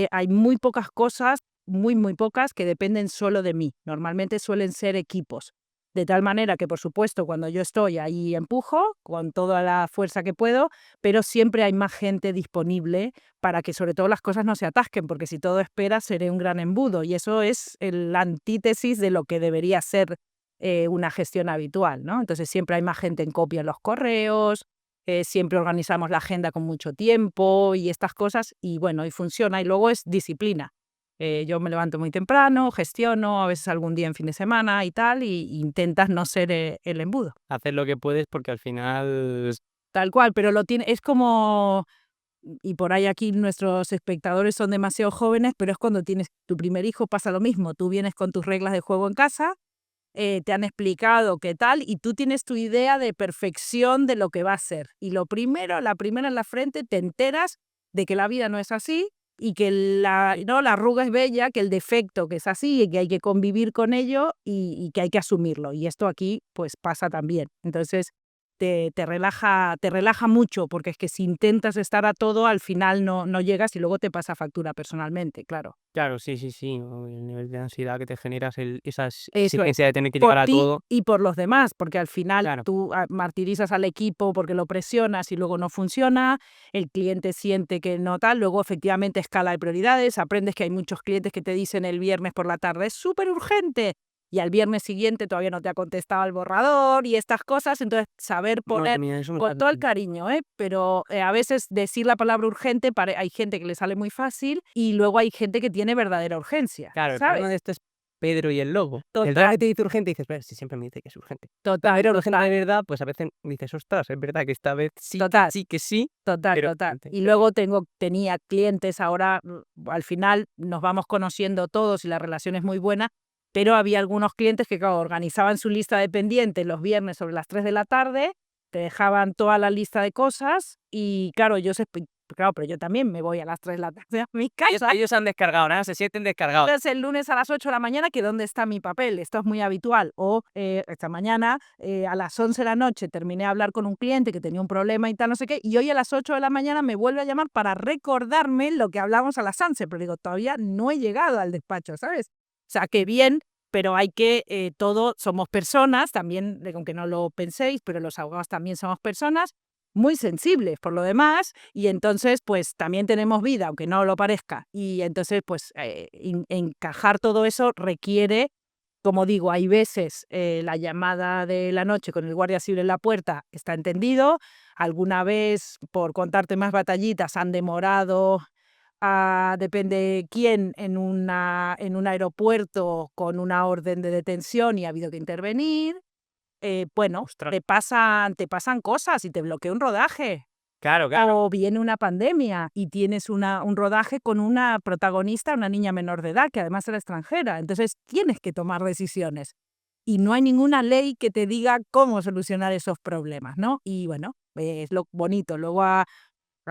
Hay muy pocas cosas, muy, muy pocas, que dependen solo de mí. Normalmente suelen ser equipos. De tal manera que, por supuesto, cuando yo estoy ahí empujo con toda la fuerza que puedo, pero siempre hay más gente disponible para que sobre todo las cosas no se atasquen, porque si todo espera seré un gran embudo y eso es la antítesis de lo que debería ser una gestión habitual, ¿no? Entonces siempre hay más gente en copia en los correos, siempre organizamos la agenda con mucho tiempo y estas cosas y bueno, y funciona y luego es disciplina. Yo me levanto muy temprano, gestiono, a veces algún día en fin de semana y tal, y intentas no ser el embudo. Hacer lo que puedes porque al final... Tal cual, pero es como, y por ahí aquí nuestros espectadores son demasiado jóvenes, pero es cuando tienes tu primer hijo, pasa lo mismo. Tú vienes con tus reglas de juego en casa, te han explicado qué tal, y tú tienes tu idea de perfección de lo que va a ser. Y la primera en la frente, te enteras de que la vida no es así, y que la arruga es bella, que el defecto que es así y que hay que convivir con ello y que hay que asumirlo. Y esto aquí pues pasa también. Entonces te relaja mucho, porque es que si intentas estar a todo, al final no llegas y luego te pasa factura personalmente, claro. Claro, sí, sí, sí, ¿no? El nivel de ansiedad que te generas, esa Eso es. exigencia de tener que Por llegar a ti todo. y por los demás, porque al final Claro, tú martirizas al equipo porque lo presionas y luego no funciona, el cliente siente que no tal, luego efectivamente escala de prioridades, aprendes que hay muchos clientes que te dicen el viernes por la tarde, es súper urgente, y al viernes siguiente todavía no te ha contestado el borrador y estas cosas, entonces saber madre poner mía, eso me con pasa todo el también. cariño, pero a veces decir la palabra urgente, hay gente que le sale muy fácil y luego hay gente que tiene verdadera urgencia, Claro, el ¿sabes? problema de esto es Pedro y el lobo. El Total, día que te dice urgente dices: "Pero si siempre me dice que es urgente". total, Pero urgente de total. verdad, pues a veces dices: "Ostras, es verdad que esta vez sí, Total, sí que sí, total, pero total. urgente". Y luego tenía clientes, ahora al final nos vamos conociendo todos y la relación es muy buena, pero había algunos clientes que, claro, organizaban su lista de pendientes los viernes sobre las 3 de la tarde, te dejaban toda la lista de cosas y, claro, claro, pero yo también me voy a las 3 de la tarde a mi Ellos, casa. ellos han descargado, nada, se sienten descargados. Entonces, el lunes a las 8 de la mañana, que ¿dónde está mi papel? Esto es muy habitual. O esta mañana, a las 11 de la noche, terminé de hablar con un cliente que tenía un problema y tal, no sé qué, y hoy a las 8 de la mañana me vuelve a llamar para recordarme lo que hablamos a las 11, pero digo, todavía no he llegado al despacho, ¿sabes? O sea, que bien, pero hay que, todos somos personas, también, aunque no lo penséis, pero los abogados también somos personas, muy sensibles por lo demás, y entonces pues también tenemos vida, aunque no lo parezca, y entonces pues encajar todo eso requiere, como digo, hay veces la llamada de la noche con el guardia civil en la puerta está entendido, alguna vez, por contarte más batallitas, han demorado, depende quién, en un aeropuerto con una orden de detención y ha habido que intervenir. Bueno, Ostras. te pasan cosas y te bloquea un rodaje. Claro, claro. O viene una pandemia y tienes un rodaje con una protagonista, una niña menor de edad, que además era extranjera. Entonces tienes que tomar decisiones. Y no hay ninguna ley que te diga cómo solucionar esos problemas, ¿no? Y bueno, es lo bonito. Luego ha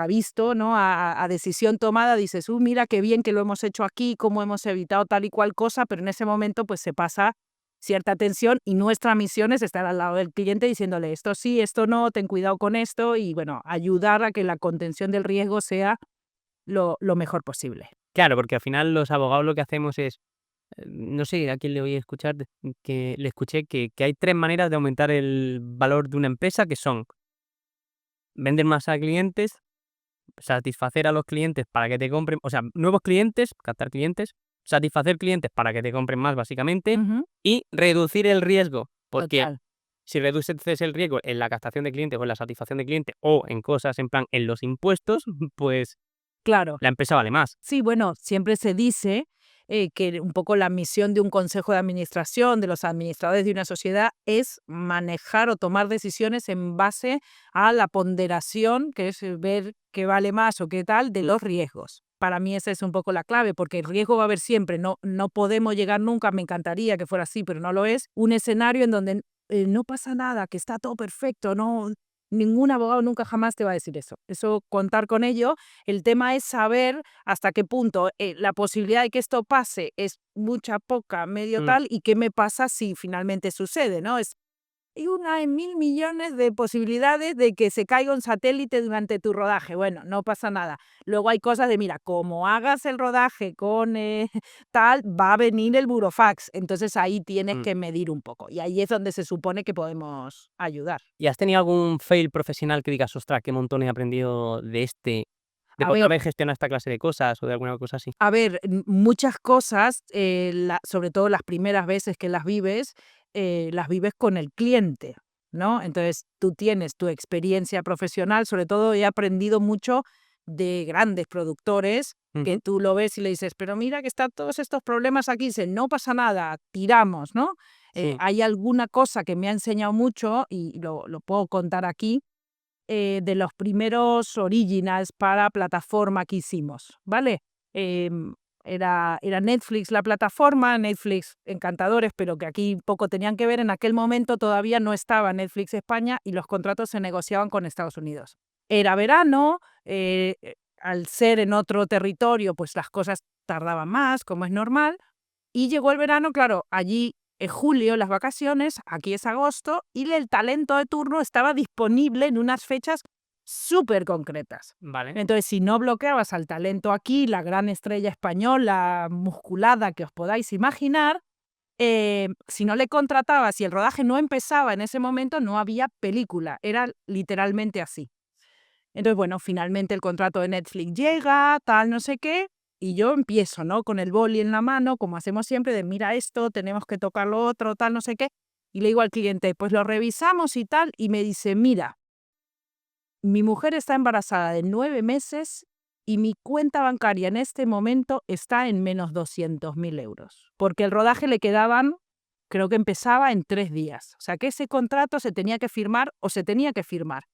visto, ¿no? A decisión tomada, dices, mira qué bien que lo hemos hecho aquí, cómo hemos evitado tal y cual cosa, pero en ese momento pues se pasa cierta tensión y nuestra misión es estar al lado del cliente diciéndole esto sí, esto no, ten cuidado con esto y bueno, ayudar a que la contención del riesgo sea lo mejor posible. Claro, porque al final los abogados lo que hacemos es, no sé a quién le oí escuchar, que le escuché que hay 3 maneras de aumentar el valor de una empresa, que son vender más a clientes, satisfacer a los clientes para que te compren, o sea, nuevos clientes, captar clientes, satisfacer clientes para que te compren más, básicamente, Ujú. y reducir el riesgo, porque Total. si reduces el riesgo en la captación de clientes o en la satisfacción de clientes o en cosas en plan en los impuestos, pues Claro. la empresa vale más. Sí, bueno, siempre se dice que un poco la misión de un consejo de administración, de los administradores de una sociedad, es manejar o tomar decisiones en base a la ponderación, que es ver qué vale más o qué tal, de los riesgos. Para mí esa es un poco la clave, porque el riesgo va a haber siempre. No podemos llegar nunca, me encantaría que fuera así, pero no lo es, un escenario en donde no pasa nada, que está todo perfecto, no, ningún abogado nunca jamás te va a decir eso. Eso, contar con ello. El tema es saber hasta qué punto la posibilidad de que esto pase es mucha, poca, medio Mm. tal, y qué me pasa si finalmente sucede, ¿no? Hay una en 1000 millones de posibilidades de que se caiga un satélite durante tu rodaje. Bueno, no pasa nada. Luego hay cosas de, mira, como hagas el rodaje con tal, va a venir el burofax. Entonces ahí tienes Mm. que medir un poco. Y ahí es donde se supone que podemos ayudar. ¿Y has tenido algún fail profesional que digas: "Ostras, qué montón he aprendido de A por ver, haber gestionado esta clase de cosas", o de alguna cosa así? muchas cosas, sobre todo las primeras veces que las vives con el cliente, ¿no? Entonces, tú tienes tu experiencia profesional, sobre todo he aprendido mucho de grandes productores que Ujú. tú lo ves y le dices, pero mira que están todos estos problemas aquí, dicen, no pasa nada, tiramos, ¿no? Sí. Hay alguna cosa que me ha enseñado mucho y lo puedo contar aquí, de los primeros originals para plataforma que hicimos, ¿vale? Em, era Netflix la plataforma, Netflix encantadores, pero que aquí poco tenían que ver. En aquel momento todavía no estaba Netflix España y los contratos se negociaban con Estados Unidos. Era verano, al ser en otro territorio, pues las cosas tardaban más, como es normal, y llegó el verano, claro, allí es julio, las vacaciones, aquí es agosto, y el talento de turno estaba disponible en unas fechas súper concretas. Vale. Entonces, si no bloqueabas al talento aquí, la gran estrella española, musculada que os podáis imaginar, si no le contratabas y el rodaje no empezaba en ese momento, no había película. Era literalmente así. Entonces, bueno, finalmente el contrato de Netflix llega, tal, no sé qué, y yo empiezo, ¿no? Con el boli en la mano, como hacemos siempre, de mira esto, tenemos que tocar lo otro, tal, no sé qué. Y le digo al cliente, pues lo revisamos y tal, y me dice, mira, mi mujer está embarazada de 9 meses y mi cuenta bancaria en este momento está en menos 200.000 euros. Porque el rodaje le quedaban, creo que empezaba en 3 días. O sea que ese contrato se tenía que firmar o se tenía que firmar.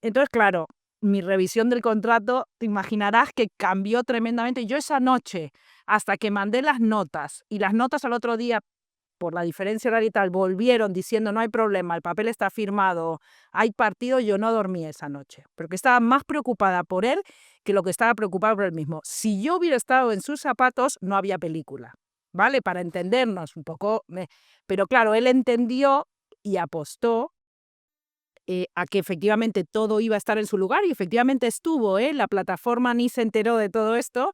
Entonces, claro, mi revisión del contrato, te imaginarás que cambió tremendamente. Yo esa noche, hasta que mandé las notas, y las notas al otro día por la diferencia horaria y tal, volvieron diciendo no hay problema, el papel está firmado, hay partido, yo no dormí esa noche, porque estaba más preocupada por él que lo que estaba preocupada por él mismo. Si yo hubiera estado en sus zapatos, no había película, ¿vale? Para entendernos un poco. Pero claro, él entendió y apostó a que efectivamente todo iba a estar en su lugar y efectivamente estuvo, la plataforma ni se enteró de todo esto,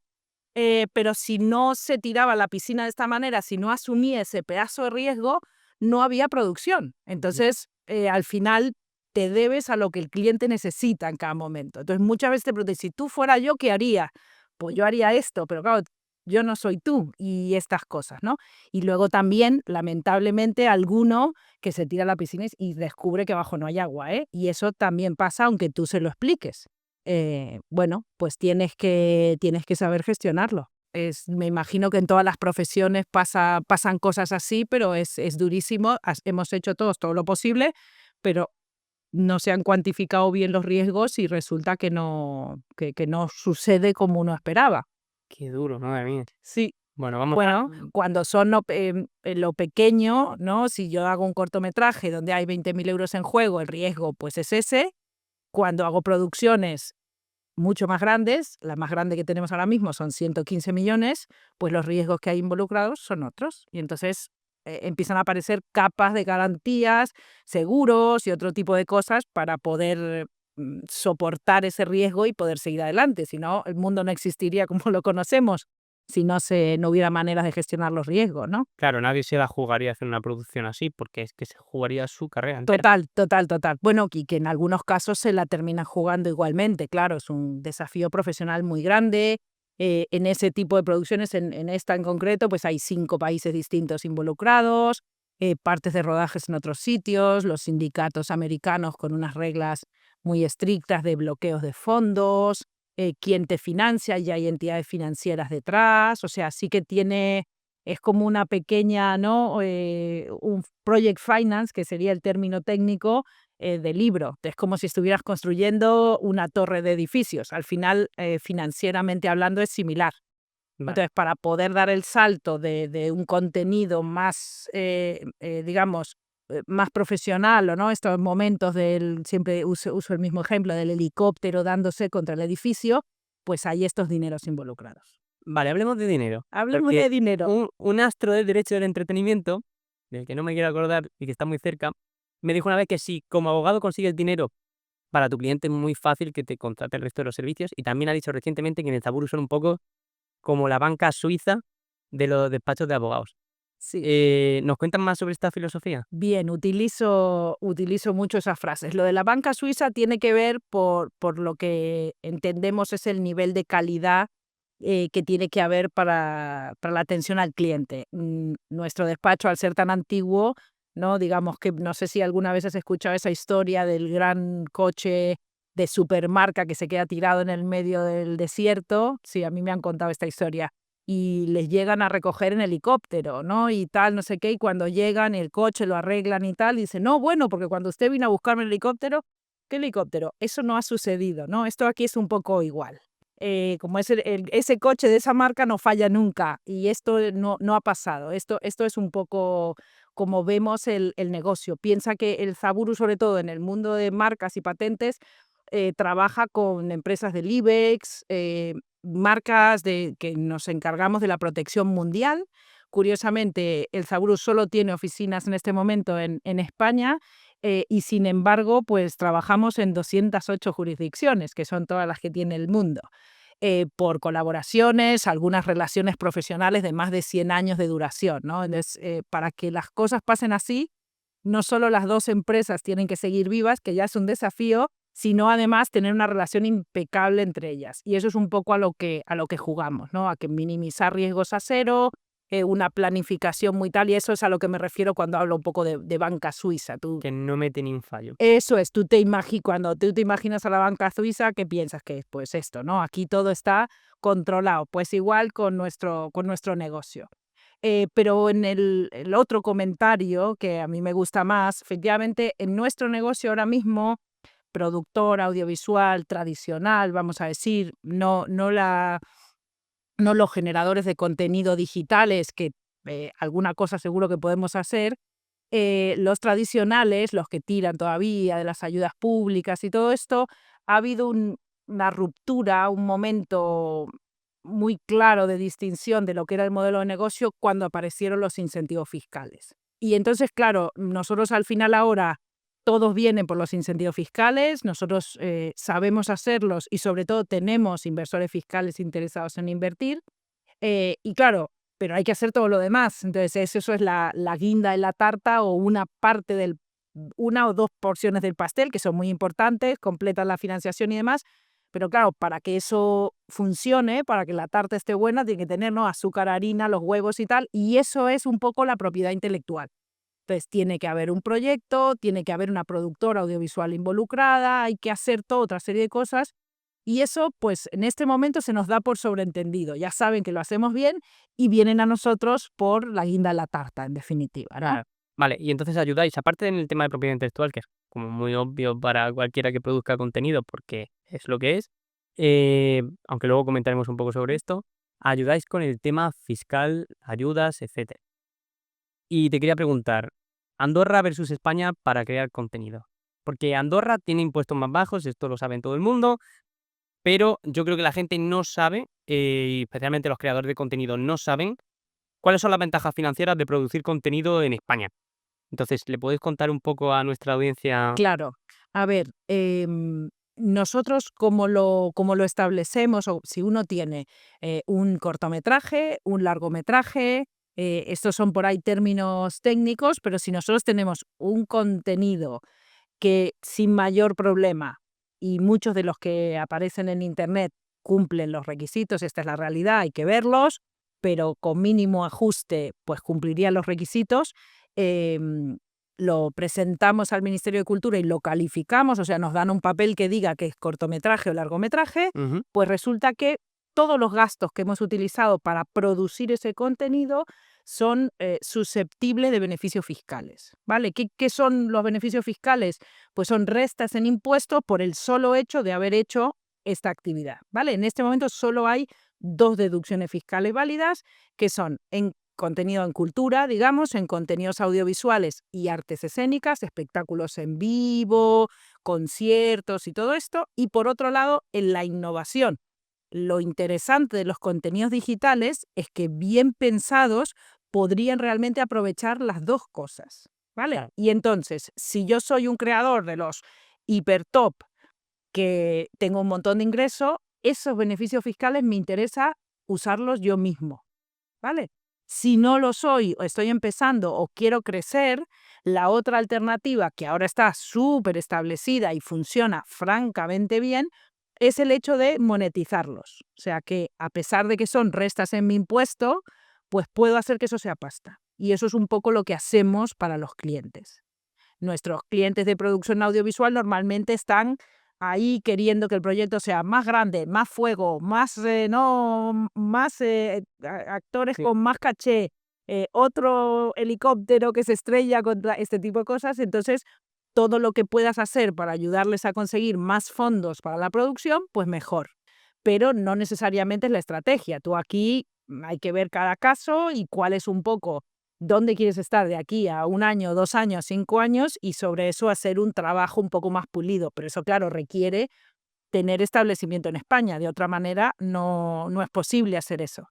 pero si no se tiraba a la piscina de esta manera, si no asumía ese pedazo de riesgo, no había producción. Entonces, al final te debes a lo que el cliente necesita en cada momento. Entonces, muchas veces te preguntas, si tú fuera yo, ¿qué haría? Pues yo haría esto, pero claro, yo no soy tú y estas cosas, ¿no? Y luego también, lamentablemente, alguno que se tira a la piscina y descubre que abajo no hay agua, ¿eh? Y eso también pasa aunque tú se lo expliques. Bueno, pues tienes que saber gestionarlo. Me imagino que en todas las profesiones pasan cosas así, pero es durísimo. Hemos hecho todos todo lo posible, pero no se han cuantificado bien los riesgos y resulta que no sucede como uno esperaba. Qué duro, madre mía. Sí. Bueno, vamos Bueno, cuando son lo pequeño, ¿no? Si yo hago un cortometraje donde hay 20.000 euros en juego, el riesgo pues es ese. Cuando hago producciones mucho más grandes, la más grande que tenemos ahora mismo son 115 millones, pues los riesgos que hay involucrados son otros. Y entonces empiezan a aparecer capas de garantías, seguros y otro tipo de cosas para poder soportar ese riesgo y poder seguir adelante. Si no, el mundo no existiría como lo conocemos, si no hubiera maneras de gestionar los riesgos, ¿no? claro, nadie se la jugaría a hacer una producción así, porque es que se jugaría su carrera entera. Total, total, total. Bueno, y que en algunos casos se la termina jugando igualmente, claro, es un desafío profesional muy grande. En ese tipo de producciones, en esta en concreto, pues hay 5 países distintos involucrados, partes de rodajes en otros sitios, los sindicatos americanos con unas reglas muy estrictas de bloqueos de fondos, quién te financia, y hay entidades financieras detrás, o sea, sí que es como una pequeña, ¿no? Un project finance, que sería el término técnico de libro. Es como si estuvieras construyendo una torre de edificios. Al final, financieramente hablando, es similar. Vale. Entonces, para poder dar el salto de un contenido más, digamos, más profesional, ¿o no? Estos momentos siempre uso el mismo ejemplo del helicóptero dándose contra el edificio, pues hay estos dineros involucrados. Vale, hablemos de dinero. Hablemos Porque de dinero. un astro del derecho del entretenimiento, del que no me quiero acordar y que está muy cerca, me dijo una vez que si como abogado consigues dinero para tu cliente es muy fácil que te contrate el resto de los servicios. Y también ha dicho recientemente que en el Zaburu son un poco como la banca suiza de los despachos de abogados. Sí. ¿Nos cuentan más sobre esta filosofía? Bien, utilizo mucho esas frases. Lo de la banca suiza tiene que ver por lo que entendemos es el nivel de calidad que tiene que haber para la atención al cliente. Nuestro despacho, al ser tan antiguo, ¿no? Digamos que no sé si alguna vez has escuchado esa historia del gran coche de supermarca que se queda tirado en el medio del desierto. Sí, a mí me han contado esta historia. Y les llegan a recoger en helicóptero, ¿no? Y tal, no sé qué, y cuando llegan el coche lo arreglan y tal, y dicen, no, bueno, porque cuando usted vino a buscarme el helicóptero, ¿qué helicóptero? Eso no ha sucedido, ¿no? Esto aquí es un poco igual. Como ese coche de esa marca no falla nunca, y esto no ha pasado. Esto es un poco como vemos el negocio. Piensa que el Zaburu, sobre todo en el mundo de marcas y patentes, trabaja con empresas del IBEX, marcas que nos encargamos de la protección mundial. Curiosamente, el Zaburu solo tiene oficinas en este momento en España, y sin embargo, pues trabajamos en 208 jurisdicciones, que son todas las que tiene el mundo, por colaboraciones, algunas relaciones profesionales de más de 100 años de duración, ¿no? Entonces, para que las cosas pasen así, no solo las 2 empresas tienen que seguir vivas, que ya es un desafío, sino además tener una relación impecable entre ellas. Y eso es un poco a lo que jugamos, ¿no? A que minimizar riesgos a cero, una planificación muy tal, y eso es a lo que me refiero cuando hablo un poco de banca suiza. Que no mete ni un fallo. Eso es, cuando tú te imaginas a la banca suiza, ¿qué piensas que es? Pues esto, ¿no? Aquí todo está controlado, pues igual con nuestro negocio. Pero en el otro comentario, que a mí me gusta más, efectivamente, en nuestro negocio ahora mismo, productor audiovisual tradicional, vamos a decir, no los generadores de contenido digitales, que alguna cosa seguro que podemos hacer. Los tradicionales, los que tiran todavía de las ayudas públicas y todo esto, ha habido una ruptura, un momento muy claro de distinción de lo que era el modelo de negocio cuando aparecieron los incentivos fiscales. Y entonces, claro, nosotros al final ahora todos vienen por los incentivos fiscales, nosotros sabemos hacerlos y sobre todo tenemos inversores fiscales interesados en invertir. Y claro, pero hay que hacer todo lo demás. Entonces, eso es la guinda en la tarta o una parte una o dos porciones del pastel que son muy importantes, completan la financiación y demás. Pero claro, para que eso funcione, para que la tarta esté buena, tiene que tener, ¿no?, azúcar, harina, los huevos y tal. Y eso es un poco la propiedad intelectual. Entonces, tiene que haber un proyecto, tiene que haber una productora audiovisual involucrada, hay que hacer toda otra serie de cosas. Y eso, pues, en este momento se nos da por sobreentendido. Ya saben que lo hacemos bien y vienen a nosotros por la guinda de la tarta, en definitiva, ¿no? Claro. Vale, y entonces ayudáis, aparte en el tema de propiedad intelectual, que es como muy obvio para cualquiera que produzca contenido, porque es lo que es, aunque luego comentaremos un poco sobre esto, ayudáis con el tema fiscal, ayudas, etcétera. Y te quería preguntar, Andorra versus España para crear contenido. Porque Andorra tiene impuestos más bajos, esto lo sabe todo el mundo, pero yo creo que la gente no sabe, y especialmente los creadores de contenido no saben cuáles son las ventajas financieras de producir contenido en España. Entonces, ¿le puedes contar un poco a nuestra audiencia? Claro. A ver, nosotros como lo establecemos, o si uno tiene un cortometraje, un largometraje, estos son por ahí términos técnicos, pero si nosotros tenemos un contenido que sin mayor problema, y muchos de los que aparecen en Internet cumplen los requisitos, esta es la realidad, hay que verlos, pero con mínimo ajuste, pues cumplirían los requisitos. Lo presentamos al Ministerio de Cultura y lo calificamos, o sea, nos dan un papel que diga que es cortometraje o largometraje, Ujú. pues resulta que todos los gastos que hemos utilizado para producir ese contenido son susceptibles de beneficios fiscales, ¿vale? ¿Qué son los beneficios fiscales? Pues son restas en impuestos por el solo hecho de haber hecho esta actividad, ¿vale? En este momento solo hay dos deducciones fiscales válidas, que son en contenido en cultura, digamos, en contenidos audiovisuales y artes escénicas, espectáculos en vivo, conciertos y todo esto, y por otro lado, en la innovación. Lo interesante de los contenidos digitales es que bien pensados podrían realmente aprovechar las dos cosas, ¿vale? Claro. Y entonces, si yo soy un creador de los hiper top que tengo un montón de ingresos, esos beneficios fiscales me interesa usarlos yo mismo, ¿vale? Si no lo soy o estoy empezando o quiero crecer, la otra alternativa que ahora está súper establecida y funciona francamente bien es el hecho de monetizarlos. O sea que a pesar de que son restas en mi impuesto, pues puedo hacer que eso sea pasta. Y eso es un poco lo que hacemos para los clientes. Nuestros clientes de producción audiovisual normalmente están ahí queriendo que el proyecto sea más grande, más fuego, más, no, más actores Sí. con más caché, otro helicóptero que se estrella contra este tipo de cosas. Entonces, todo lo que puedas hacer para ayudarles a conseguir más fondos para la producción, pues mejor. Pero no necesariamente es la estrategia. Tú aquí hay que ver cada caso y cuál es un poco dónde quieres estar de aquí a 1 año, 2 años, 5 años, y sobre eso hacer un trabajo un poco más pulido. Pero eso, claro, requiere tener establecimiento en España. De otra manera, no es posible hacer eso,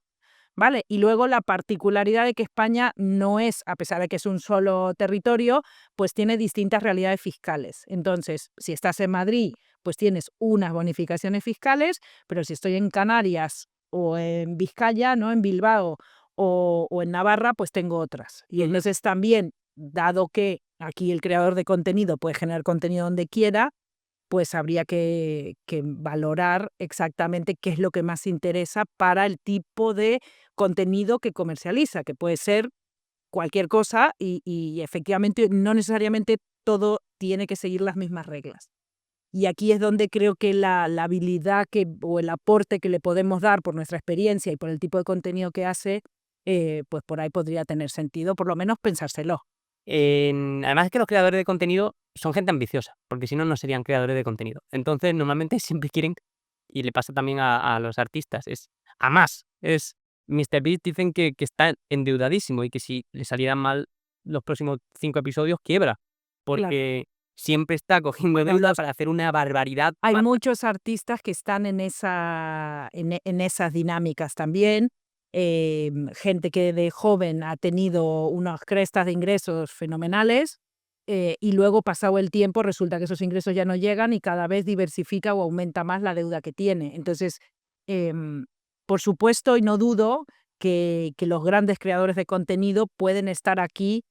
¿vale? Y luego la particularidad de que España no es, a pesar de que es un solo territorio, pues tiene distintas realidades fiscales. Entonces, si estás en Madrid, pues tienes unas bonificaciones fiscales, pero si estoy en Canarias o en Vizcaya, ¿no?, en Bilbao o en Navarra, pues tengo otras. Y Ujú. entonces también, dado que aquí el creador de contenido puede generar contenido donde quiera, pues habría que valorar exactamente qué es lo que más interesa para el tipo de contenido que comercializa, que puede ser cualquier cosa y efectivamente no necesariamente todo tiene que seguir las mismas reglas. Y aquí es donde creo que la habilidad o el aporte que le podemos dar por nuestra experiencia y por el tipo de contenido que hace, pues por ahí podría tener sentido, por lo menos pensárselo. Además es que los creadores de contenido son gente ambiciosa, porque si no, no serían creadores de contenido. Entonces, normalmente siempre quieren, y le pasa también a los artistas, es a más. Es MrBeast dicen que está endeudadísimo y que si le salieran mal los próximos 5 episodios, quiebra. Porque siempre está cogiendo deuda para hacer una barbaridad. Hay muchos artistas que están en esas dinámicas también. Gente que de joven ha tenido unas crestas de ingresos fenomenales y luego, pasado el tiempo, resulta que esos ingresos ya no llegan y cada vez diversifica o aumenta más la deuda que tiene. Entonces, por supuesto, y no dudo que los grandes creadores de contenido pueden estar aquí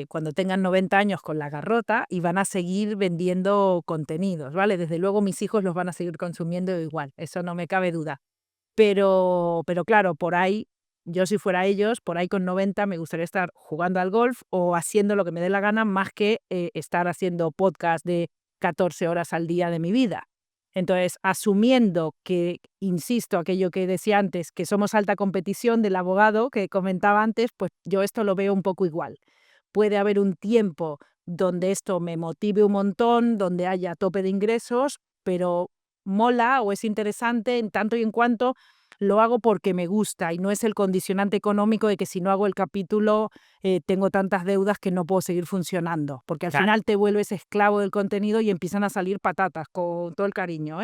cuando tengan 90 años con la garrota y van a seguir vendiendo contenidos, ¿vale? Desde luego mis hijos los van a seguir consumiendo igual, eso no me cabe duda. Pero claro, por ahí, yo si fuera ellos, por ahí con 90 me gustaría estar jugando al golf o haciendo lo que me dé la gana más que estar haciendo podcast de 14 horas al día de mi vida. Entonces, asumiendo que, insisto, aquello que decía antes, que somos alta competición del abogado que comentaba antes, pues yo esto lo veo un poco igual. Puede haber un tiempo donde esto me motive un montón, donde haya tope de ingresos, pero mola o es interesante en tanto y en cuanto lo hago porque me gusta y no es el condicionante económico de que si no hago el capítulo tengo tantas deudas que no puedo seguir funcionando, porque al final te vuelves esclavo del contenido y empiezan a salir patatas con todo el cariño,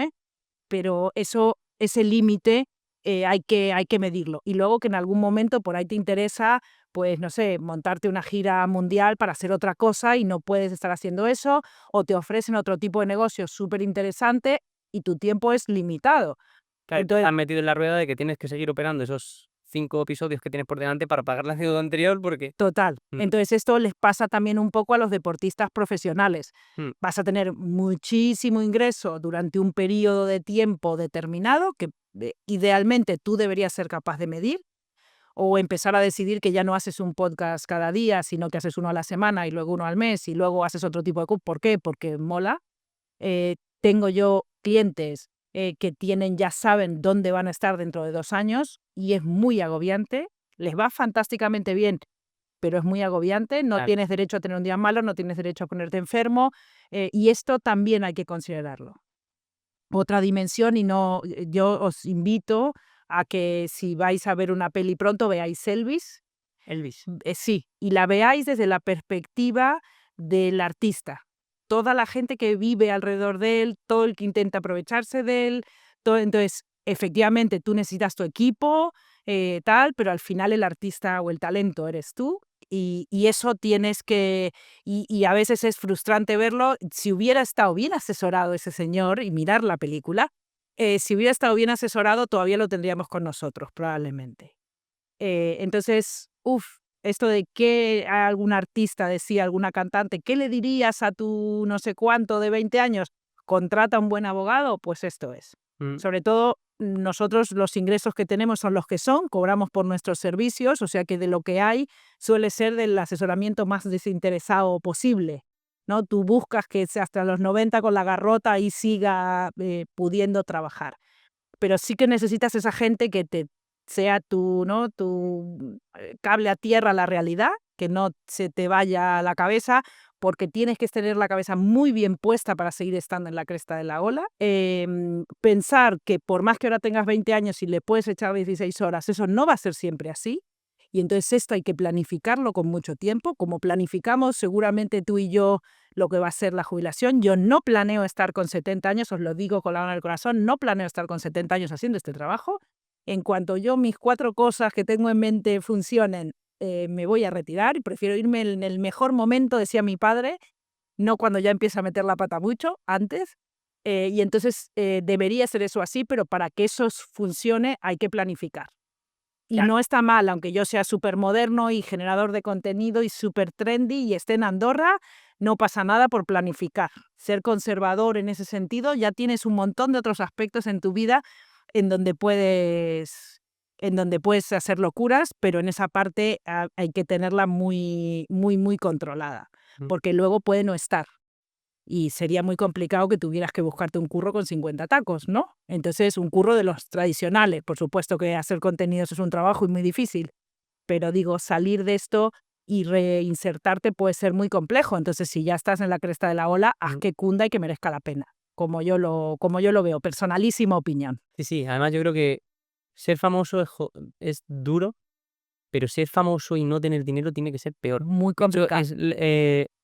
pero ese límite hay que medirlo. Y luego que en algún momento por ahí te interesa, pues no sé, montarte una gira mundial para hacer otra cosa y no puedes estar haciendo eso, o te ofrecen otro tipo de negocio súper interesante y tu tiempo es limitado. Entonces, estás metido en la rueda de que tienes que seguir operando esos 5 episodios que tienes por delante para pagar la deuda anterior porque... Total. Entonces esto les pasa también un poco a los deportistas profesionales. Vas a tener muchísimo ingreso durante un periodo de tiempo determinado que idealmente tú deberías ser capaz de medir o empezar a decidir que ya no haces un podcast cada día, sino que haces uno a la semana y luego uno al mes y luego haces otro tipo de... ¿Por qué? Porque mola. Tengo yo clientes que ya saben dónde van a estar dentro de 2 años y es muy agobiante. Les va fantásticamente bien, pero es muy agobiante. No tienes derecho a tener un día malo, no tienes derecho a ponerte enfermo y esto también hay que considerarlo. Otra dimensión, yo os invito a que si vais a ver una peli pronto, veáis Elvis. Sí, y la veáis desde la perspectiva del artista. Toda la gente que vive alrededor de él, todo el que intenta aprovecharse de él. Entonces, efectivamente, tú necesitas tu equipo, pero al final el artista o el talento eres tú. Y eso tienes que... Y a veces es frustrante verlo. Si hubiera estado bien asesorado ese señor y mirar la película, si hubiera estado bien asesorado, todavía lo tendríamos con nosotros, probablemente. Entonces, esto de que algún artista decía, alguna cantante, ¿qué le dirías a tu no sé cuánto de 20 años? ¿Contrata un buen abogado? Pues esto es. Sobre todo, nosotros los ingresos que tenemos son los que son, cobramos por nuestros servicios, o sea que de lo que hay suele ser del asesoramiento más desinteresado posible, ¿no? Tú buscas que hasta los 90 con la garrota y siga pudiendo trabajar. Pero sí que necesitas esa gente que sea tu cable a tierra a la realidad, que no se te vaya a la cabeza, porque tienes que tener la cabeza muy bien puesta para seguir estando en la cresta de la ola. Pensar que por más que ahora tengas 20 años y le puedes echar 16 horas, eso no va a ser siempre así. Y entonces esto hay que planificarlo con mucho tiempo, como planificamos seguramente tú y yo lo que va a ser la jubilación. Yo no planeo estar con 70 años, os lo digo con la mano en el corazón, no planeo estar con 70 años haciendo este trabajo. En cuanto yo mis 4 cosas que tengo en mente funcionen, me voy a retirar y prefiero irme en el mejor momento, decía mi padre, no cuando ya empieza a meter la pata mucho, antes. Y entonces debería ser eso así, pero para que eso funcione hay que planificar. Y no está mal, aunque yo sea súper moderno y generador de contenido y súper trendy y esté en Andorra, no pasa nada por planificar. Ser conservador en ese sentido, ya tienes un montón de otros aspectos en tu vida en donde puedes hacer locuras, pero en esa parte hay que tenerla muy, muy, muy controlada, porque luego puede no estar. Y sería muy complicado que tuvieras que buscarte un curro con 50 tacos, ¿no? Entonces, un curro de los tradicionales. Por supuesto que hacer contenidos es un trabajo y muy difícil, pero digo, salir de esto y reinsertarte puede ser muy complejo. Entonces, si ya estás en la cresta de la ola, haz que cunda y que merezca la pena, como yo lo veo, personalísima opinión. Sí, además yo creo que ser famoso es duro, pero ser famoso y no tener dinero tiene que ser peor. Muy De hecho, complicado.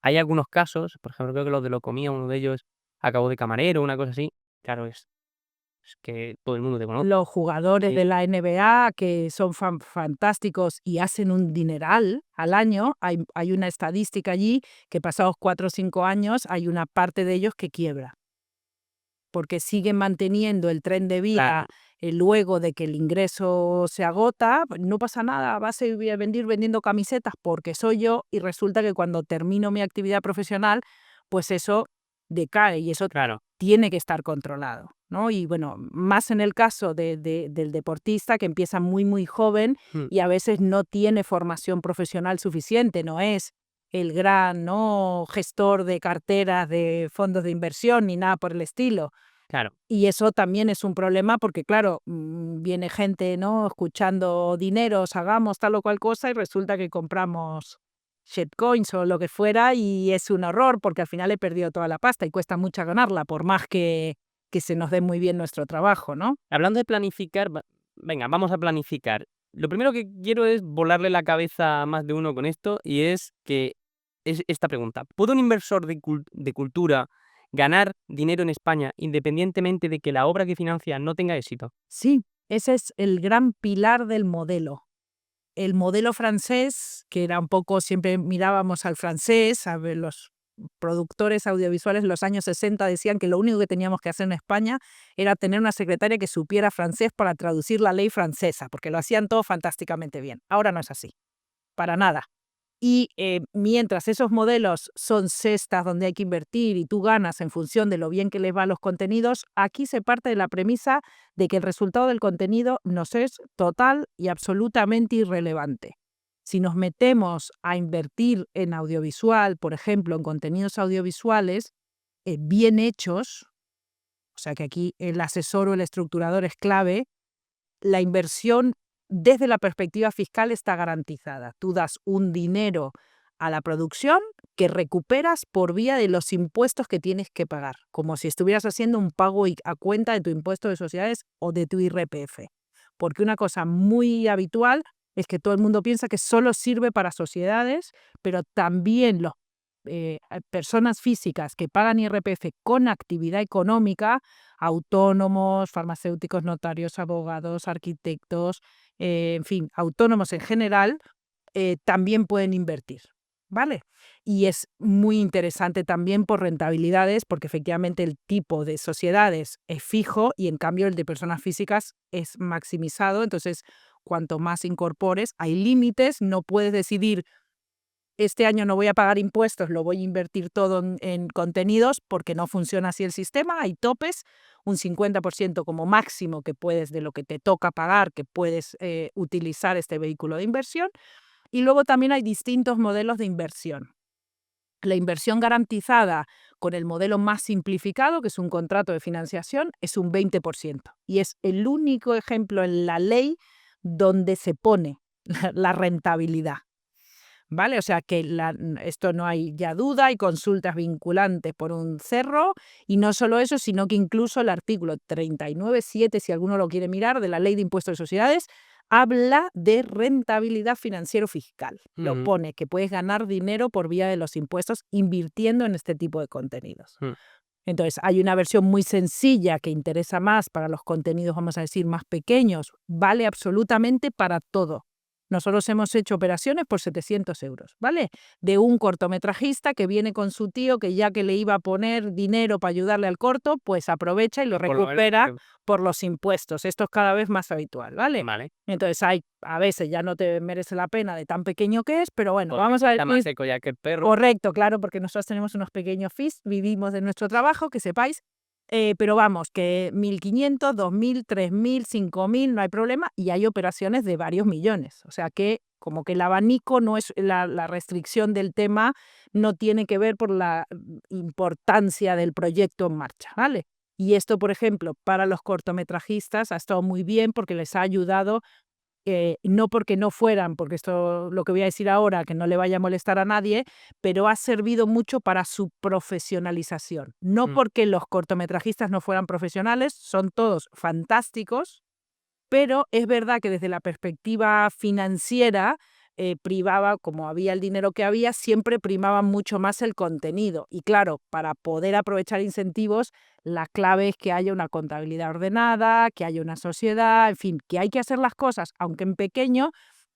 hay algunos casos, por ejemplo, creo que los de Locomía, uno de ellos acabó de camarero, una cosa así. Claro, es que todo el mundo te conoce. Los jugadores Sí. de la NBA que son fantásticos y hacen un dineral al año, hay una estadística allí que pasados 4 o 5 años hay una parte de ellos que quiebra, porque siguen manteniendo el tren de vida Claro, luego de que el ingreso se agota, no pasa nada, vas a vendiendo camisetas porque soy yo y resulta que cuando termino mi actividad profesional, pues eso decae y eso claro. tiene que estar controlado, ¿no? Y bueno, más en el caso del deportista que empieza muy, muy joven Mm, y a veces no tiene formación profesional suficiente, no es el gran, ¿no?, gestor de carteras de fondos de inversión ni nada por el estilo. claro. Y eso también es un problema porque, claro, viene gente, ¿no?, escuchando dineros, hagamos tal o cual cosa y resulta que compramos shitcoins o lo que fuera y es un horror porque al final he perdido toda la pasta y cuesta mucho ganarla, por más que se nos dé muy bien nuestro trabajo, ¿no? Hablando de planificar, venga, vamos a planificar. Lo primero que quiero es volarle la cabeza a más de uno con esto y es esta pregunta. ¿Puede un inversor de cultura ganar dinero en España independientemente de que la obra que financia no tenga éxito? Sí, ese es el gran pilar del modelo. El modelo francés, que era un poco, siempre mirábamos al francés, a ver, los productores audiovisuales en los años 60 decían que lo único que teníamos que hacer en España era tener una secretaria que supiera francés para traducir la ley francesa, porque lo hacían todo fantásticamente bien. Ahora no es así, para nada. Y mientras esos modelos son cestas donde hay que invertir y tú ganas en función de lo bien que les va a los contenidos, aquí se parte de la premisa de que el resultado del contenido nos es total y absolutamente irrelevante. Si nos metemos a invertir en audiovisual, por ejemplo, en contenidos audiovisuales bien hechos, o sea que aquí el asesor o el estructurador es clave, la inversión desde la perspectiva fiscal está garantizada. Tú das un dinero a la producción que recuperas por vía de los impuestos que tienes que pagar, como si estuvieras haciendo un pago a cuenta de tu impuesto de sociedades o de tu IRPF. Porque una cosa muy habitual es que todo el mundo piensa que solo sirve para sociedades, pero también las personas físicas que pagan IRPF con actividad económica, autónomos, farmacéuticos, notarios, abogados, arquitectos, en fin, autónomos en general, también pueden invertir, ¿vale? Y es muy interesante también por rentabilidades, porque efectivamente el tipo de sociedades es fijo y en cambio el de personas físicas es maximizado. Entonces, cuanto más incorpores, hay límites, no puedes decidir este año no voy a pagar impuestos, lo voy a invertir todo en contenidos porque no funciona así el sistema, hay topes, un 50% como máximo que puedes de lo que te toca pagar, que puedes utilizar este vehículo de inversión. Y luego también hay distintos modelos de inversión. La inversión garantizada con el modelo más simplificado, que es un contrato de financiación, es un 20%. Y es el único ejemplo en la ley donde se pone la rentabilidad. ¿Vale? O sea que esto no hay ya duda, hay consultas vinculantes por un cerro y no solo eso, sino que incluso el artículo 39.7, si alguno lo quiere mirar, de la Ley de Impuestos de Sociedades, habla de rentabilidad financiero-fiscal. Lo Ujú, pone, que puedes ganar dinero por vía de los impuestos invirtiendo en este tipo de contenidos. mm. Entonces, hay una versión muy sencilla que interesa más para los contenidos, vamos a decir, más pequeños. Vale absolutamente para todo. Nosotros hemos hecho operaciones por 700 euros, ¿vale? De un cortometrajista que viene con su tío que ya que le iba a poner dinero para ayudarle al corto, pues aprovecha y lo Por lo menos, recupera por los impuestos. Esto es cada vez más habitual, ¿vale? vale. Entonces, a veces ya no te merece la pena de tan pequeño que es, pero bueno, Porque vamos a ver. está más seco ya que el perro. Correcto, claro, porque nosotros tenemos unos pequeños fees, vivimos de nuestro trabajo, que sepáis, pero vamos, que 1.500, 2.000, 3.000, 5.000, no hay problema, y hay operaciones de varios millones. O sea que como que el abanico no es la restricción del tema, no tiene que ver por la importancia del proyecto en marcha, ¿vale? Y esto, por ejemplo, para los cortometrajistas ha estado muy bien porque les ha ayudado no porque no fueran, porque esto lo que voy a decir ahora, que no le vaya a molestar a nadie, pero ha servido mucho para su profesionalización. No Mm, porque los cortometrajistas no fueran profesionales, son todos fantásticos, pero es verdad que desde la perspectiva financiera privaba, como había el dinero que había, siempre primaba mucho más el contenido. Y claro, para poder aprovechar incentivos, la clave es que haya una contabilidad ordenada, que haya una sociedad, en fin, que hay que hacer las cosas, aunque en pequeño,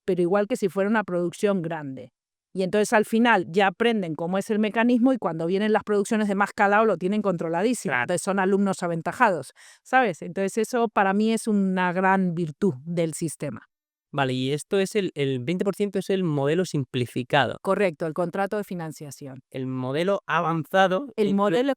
pero igual que si fuera una producción grande. Y entonces al final ya aprenden cómo es el mecanismo y cuando vienen las producciones de más calado lo tienen controladísimo. Claro. Entonces son alumnos aventajados, ¿sabes? Entonces eso para mí es una gran virtud del sistema. Vale, y esto es el 20% es el modelo simplificado. Correcto, el contrato de financiación. El modelo avanzado El modelo,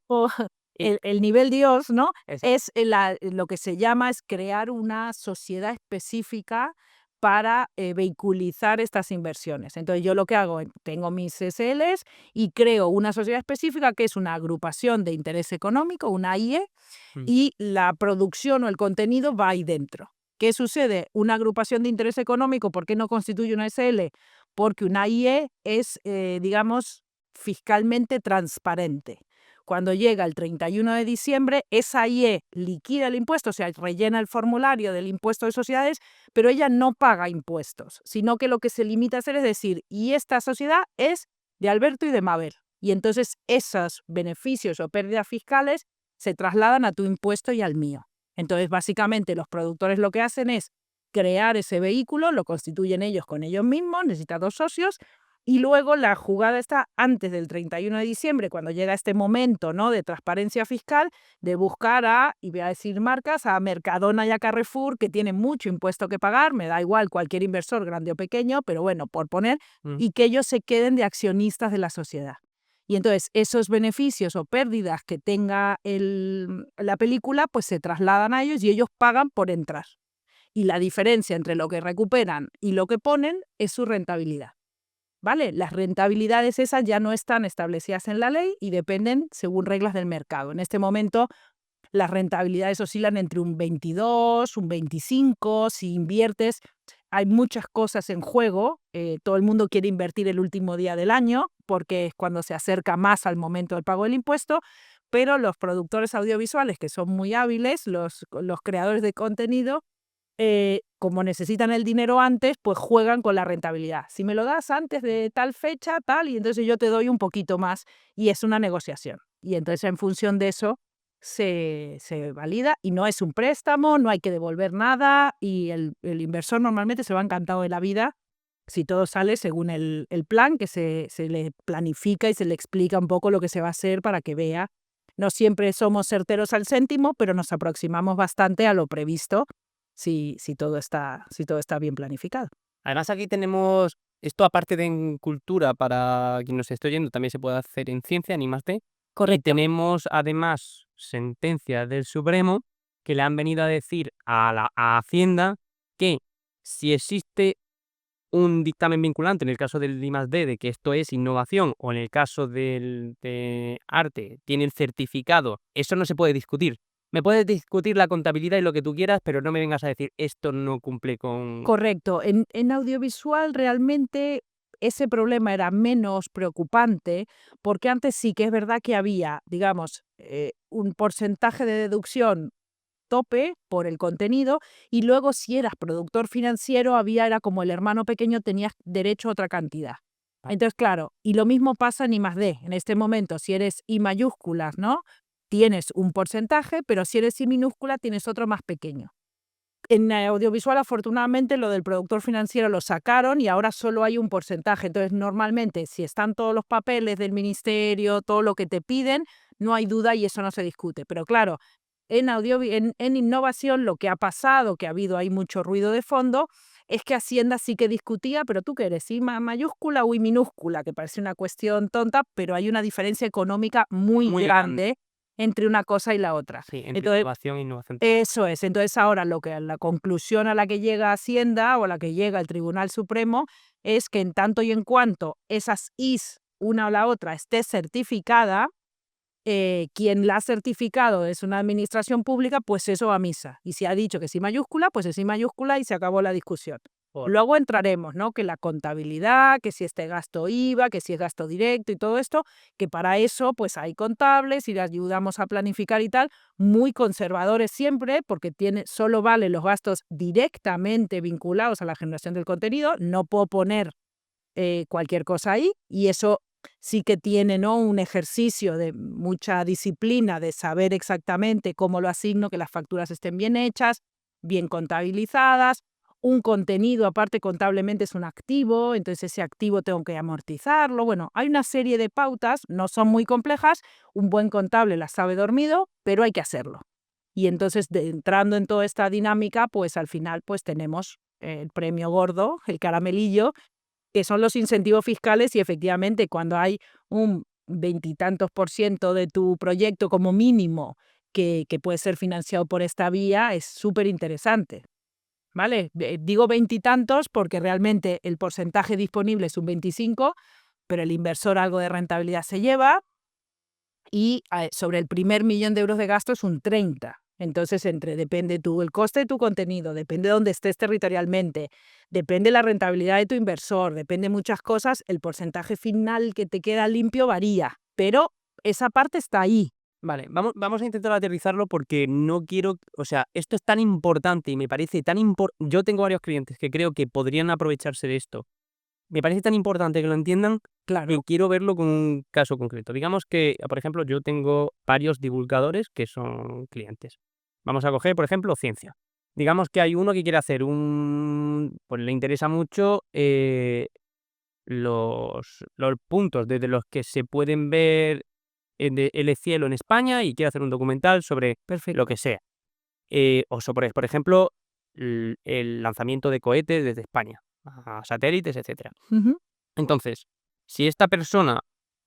eh, el nivel Dios, ¿no? es Es lo que se llama es crear una sociedad específica para vehiculizar estas inversiones. Entonces yo lo que hago, tengo mis SLs y creo una sociedad específica que es una agrupación de interés económico, una AIE, Mm. y la producción o el contenido va ahí dentro. ¿Qué sucede? Una agrupación de interés económico, ¿por qué no constituye una SL? Porque una AIE es, digamos, fiscalmente transparente. Cuando llega el 31 de diciembre, esa AIE liquida el impuesto, o sea, rellena el formulario del impuesto de sociedades, pero ella no paga impuestos, sino que lo que se limita a hacer es decir, y esta sociedad es de Alberto y de Mabel. Y entonces esos beneficios o pérdidas fiscales se trasladan a tu impuesto y al mío. Entonces, básicamente, los productores lo que hacen es crear ese vehículo, lo constituyen ellos con ellos mismos, necesitan 2 socios, y luego la jugada está antes del 31 de diciembre, cuando llega este momento, ¿no?, de transparencia fiscal, de buscar a, y voy a decir marcas, a Mercadona y a Carrefour, que tienen mucho impuesto que pagar, me da igual cualquier inversor, grande o pequeño, pero bueno, por poner, y que ellos se queden de accionistas de la sociedad. Y entonces esos beneficios o pérdidas que tenga la película, pues se trasladan a ellos y ellos pagan por entrar. Y la diferencia entre lo que recuperan y lo que ponen es su rentabilidad. ¿Vale? Las rentabilidades esas ya no están establecidas en la ley y dependen según reglas del mercado. En este momento las rentabilidades oscilan entre un 22, un 25, si inviertes. Hay muchas cosas en juego, todo el mundo quiere invertir el último día del año porque es cuando se acerca más al momento del pago del impuesto, pero los productores audiovisuales, que son muy hábiles, los creadores de contenido, como necesitan el dinero antes, pues juegan con la rentabilidad. Si me lo das antes de tal fecha, tal, y entonces yo te doy un poquito más y es una negociación. Y entonces en función de eso se valida y no es un préstamo, no hay que devolver nada y el inversor normalmente se va encantado de la vida si todo sale según el plan, que se le planifica y se le explica un poco lo que se va a hacer para que vea. No siempre somos certeros al céntimo, pero nos aproximamos bastante a lo previsto si todo está bien planificado. Además, aquí tenemos esto, aparte de en cultura, para quien nos esté oyendo, también se puede hacer en ciencia, ni más de. Y tenemos además sentencias del Supremo que le han venido a decir a Hacienda que si existe un dictamen vinculante, en el caso del I+D, de que esto es innovación, o en el caso de arte, tiene el certificado, eso no se puede discutir. Me puedes discutir la contabilidad y lo que tú quieras, pero no me vengas a decir esto no cumple con... Correcto. En audiovisual realmente ese problema era menos preocupante porque antes sí que es verdad que había, digamos, un porcentaje de deducción tope por el contenido y luego si eras productor financiero era como el hermano pequeño, tenías derecho a otra cantidad. Entonces, claro, y lo mismo pasa en I+D. En este momento, si eres I mayúsculas, ¿no?, tienes un porcentaje, pero si eres I minúscula tienes otro más pequeño. En audiovisual, afortunadamente, lo del productor financiero lo sacaron y ahora solo hay un porcentaje. Entonces, normalmente, si están todos los papeles del ministerio, todo lo que te piden, no hay duda y eso no se discute. Pero claro, en innovación lo que ha pasado, que ha habido ahí mucho ruido de fondo, es que Hacienda sí que discutía, pero tú qué eres, I mayúscula o I minúscula, que parece una cuestión tonta, pero hay una diferencia económica muy grande entre una cosa y la otra. Sí, entre Entonces, innovación e innovación. eso es. Entonces ahora la conclusión a la que llega Hacienda o a la que llega el Tribunal Supremo es que en tanto y en cuanto esas Is, una o la otra, esté certificada, quien la ha certificado es una administración pública, pues eso va a misa. Y si ha dicho que es I mayúscula, pues es I mayúscula y se acabó la discusión. Mejor. Luego entraremos, ¿no? Que la contabilidad, que si este gasto IVA, que si es gasto directo y todo esto, que para eso pues hay contables y les ayudamos a planificar y tal, muy conservadores siempre, porque solo valen los gastos directamente vinculados a la generación del contenido, no puedo poner cualquier cosa ahí, y eso sí que tiene, ¿no? Un ejercicio de mucha disciplina, de saber exactamente cómo lo asigno, que las facturas estén bien hechas, bien contabilizadas. Un contenido, aparte contablemente, es un activo, entonces ese activo tengo que amortizarlo. Bueno, hay una serie de pautas, no son muy complejas, un buen contable las sabe dormido, pero hay que hacerlo. Y entonces, entrando en toda esta dinámica, pues al final pues tenemos el premio gordo, el caramelillo, que son los incentivos fiscales, y efectivamente cuando hay un veintitantos por ciento de tu proyecto como mínimo que puede ser financiado por esta vía, es súper interesante, ¿vale? Digo veintitantos porque realmente el porcentaje disponible es un 25, pero el inversor algo de rentabilidad se lleva, y sobre el primer millón de euros de gasto es un 30. Entonces, depende el coste de tu contenido, depende de dónde estés territorialmente, depende la rentabilidad de tu inversor, depende muchas cosas, el porcentaje final que te queda limpio varía, pero esa parte está ahí. Vale, vamos a intentar aterrizarlo porque no quiero, o sea, esto es tan importante y me parece tan importante. Yo tengo varios clientes que creo que podrían aprovecharse de esto. Me parece tan importante que lo entiendan que Claro. quiero verlo con un caso concreto. Digamos que, por ejemplo, yo tengo varios divulgadores que son clientes. Vamos a coger, por ejemplo, ciencia. Digamos que hay uno que quiere hacer pues le interesa mucho los puntos desde los que se pueden ver el cielo en España y quiere hacer un documental sobre lo Perfecto. que sea. O sobre, por ejemplo, el lanzamiento de cohetes desde España a satélites, etcétera. Ujú. Entonces, si esta persona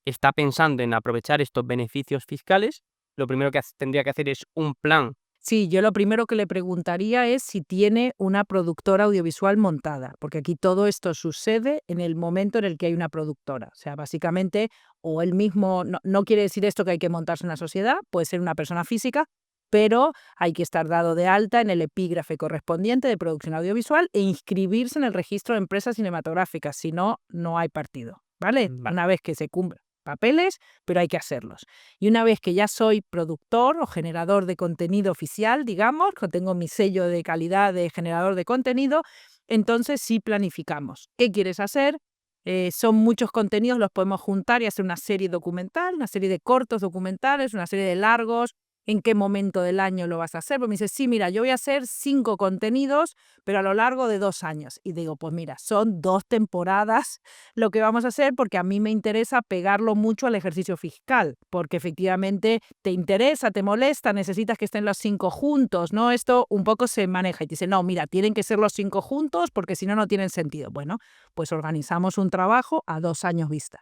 está pensando en aprovechar estos beneficios fiscales, lo primero que tendría que hacer es un plan. Sí, yo lo primero que le preguntaría es si tiene una productora audiovisual montada, porque aquí todo esto sucede en el momento en el que hay una productora. O sea, básicamente, o él mismo, no quiere decir esto que hay que montarse una sociedad, puede ser una persona física, pero hay que estar dado de alta en el epígrafe correspondiente de producción audiovisual e inscribirse en el registro de empresas cinematográficas, si no, no hay partido, ¿vale? Vale. Una vez que se cumplen papeles, pero hay que hacerlos. Y una vez que ya soy productor o generador de contenido oficial, digamos, que tengo mi sello de calidad de generador de contenido, entonces sí planificamos. ¿Qué quieres hacer? Son muchos contenidos, los podemos juntar y hacer una serie documental, una serie de cortos documentales, una serie de largos. ¿En qué momento del año lo vas a hacer? Pues me dice, sí, mira, yo voy a hacer 5 contenidos, pero a lo largo de 2 años. Y digo, pues mira, son 2 temporadas lo que vamos a hacer, porque a mí me interesa pegarlo mucho al ejercicio fiscal, porque efectivamente te interesa, te molesta, necesitas que estén los 5 juntos, ¿no? Esto un poco se maneja y te dice, no, mira, tienen que ser los 5 juntos porque si no, no tienen sentido. Bueno, pues organizamos un trabajo a 2 años vista.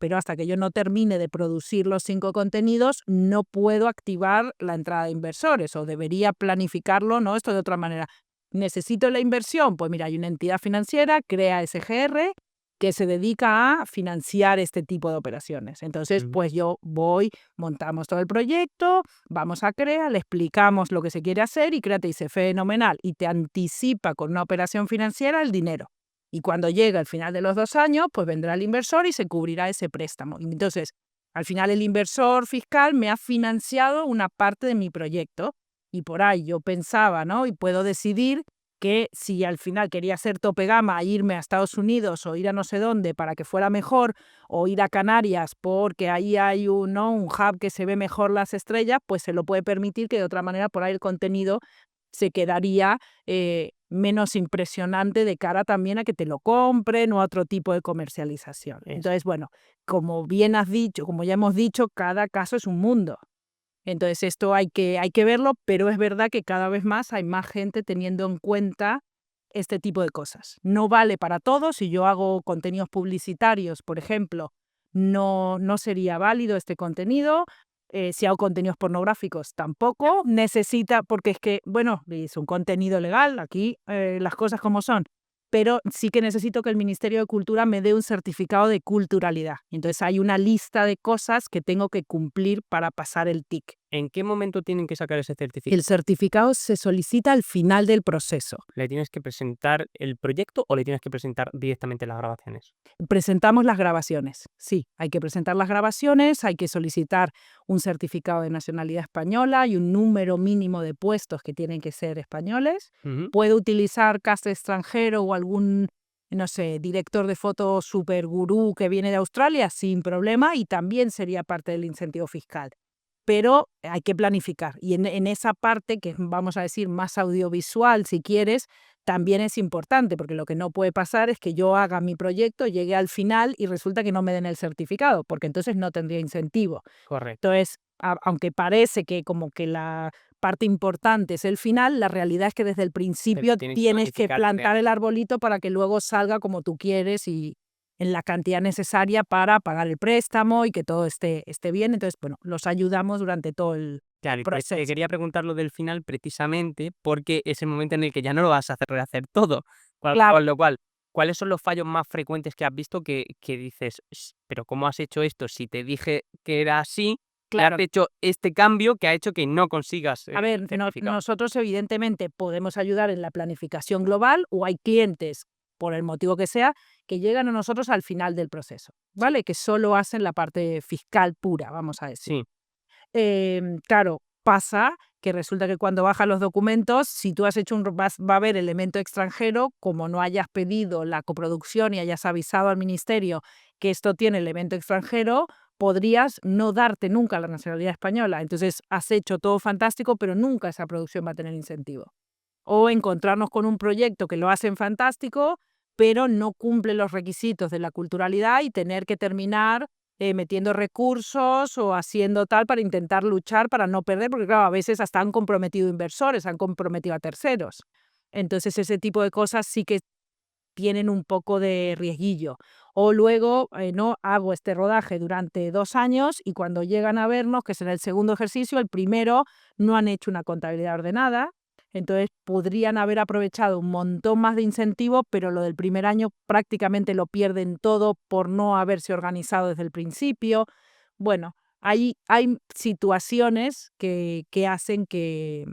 Pero hasta que yo no termine de producir los 5 contenidos, no puedo activar la entrada de inversores, o debería planificarlo, ¿no? Esto de otra manera. ¿Necesito la inversión? Pues mira, hay una entidad financiera, crea SGR, que se dedica a financiar este tipo de operaciones. Entonces, Mm. pues yo voy, montamos todo el proyecto, vamos a CREA, le explicamos lo que se quiere hacer y CREA te dice, fenomenal, y te anticipa con una operación financiera el dinero. Y cuando llega el final de los 2 años, pues vendrá el inversor y se cubrirá ese préstamo. Y entonces, al final el inversor fiscal me ha financiado una parte de mi proyecto, y por ahí yo pensaba, ¿no? Y puedo decidir que si al final quería hacer tope gama, irme a Estados Unidos o ir a no sé dónde para que fuera mejor, o ir a Canarias porque ahí hay ¿no? un hub que se ve mejor las estrellas, pues se lo puede permitir, que de otra manera por ahí el contenido se quedaría menos impresionante de cara también a que te lo compren o a otro tipo de comercialización. Eso. Entonces, bueno, como bien has dicho, como ya hemos dicho, cada caso es un mundo. Entonces, esto hay que verlo, pero es verdad que cada vez más hay más gente teniendo en cuenta este tipo de cosas. No vale para todos. Si yo hago contenidos publicitarios, por ejemplo, no sería válido este contenido. Si hago contenidos pornográficos, tampoco necesita, porque es que, bueno, es un contenido legal, aquí las cosas como son, pero sí que necesito que el Ministerio de Cultura me dé un certificado de culturalidad. Entonces hay una lista de cosas que tengo que cumplir para pasar el TIC. ¿En qué momento tienen que sacar ese certificado? El certificado se solicita al final del proceso. ¿Le tienes que presentar el proyecto o le tienes que presentar directamente las grabaciones? Presentamos las grabaciones, sí, hay que presentar las grabaciones, hay que solicitar un certificado de nacionalidad española y un número mínimo de puestos que tienen que ser españoles. Ujú. Puede utilizar cast extranjero o algún, no sé, director de foto super gurú que viene de Australia sin problema y también sería parte del incentivo fiscal. Pero hay que planificar y en esa parte que es, vamos a decir, más audiovisual, si quieres, también es importante, porque lo que no puede pasar es que yo haga mi proyecto, llegue al final y resulta que no me den el certificado, porque entonces no tendría incentivo. Correcto. Entonces, aunque parece que como que la parte importante es el final, la realidad es que desde el principio tienes que tienes que planificar, plantar el arbolito para que luego salga como tú quieres y en la cantidad necesaria para pagar el préstamo y que todo esté bien. Entonces, bueno, los ayudamos durante todo el Claro, y pues te proceso. quería preguntar lo del final precisamente porque es el momento en el que ya no lo vas a hacer rehacer todo. Claro. Con lo cual, ¿cuáles son los fallos más frecuentes que has visto que dices, pero ¿cómo has hecho esto? Si te dije que era así, y has Claro. hecho este cambio que ha hecho que no consigas A el ver, certificado. nosotros evidentemente podemos ayudar en la planificación global o hay clientes, por el motivo que sea, que llegan a nosotros al final del proceso, ¿vale? Que solo hacen la parte fiscal pura, vamos a decir. Sí, Claro, pasa que resulta que cuando bajan los documentos, si tú has hecho va a haber elemento extranjero, como no hayas pedido la coproducción y hayas avisado al ministerio que esto tiene elemento extranjero, podrías no darte nunca la nacionalidad española. Entonces, has hecho todo fantástico, pero nunca esa producción va a tener incentivo. O encontrarnos con un proyecto que lo hacen fantástico, pero no cumple los requisitos de la culturalidad y tener que terminar metiendo recursos o haciendo tal para intentar luchar para no perder, porque claro, a veces hasta han comprometido inversores, han comprometido a terceros. Entonces ese tipo de cosas sí que tienen un poco de riesguillo. O luego, no hago este rodaje durante 2 años y cuando llegan a vernos, que es en el segundo ejercicio, el primero no han hecho una contabilidad ordenada, entonces podrían haber aprovechado un montón más de incentivo, pero lo del primer año prácticamente lo pierden todo por no haberse organizado desde el principio. Bueno, hay situaciones que hacen que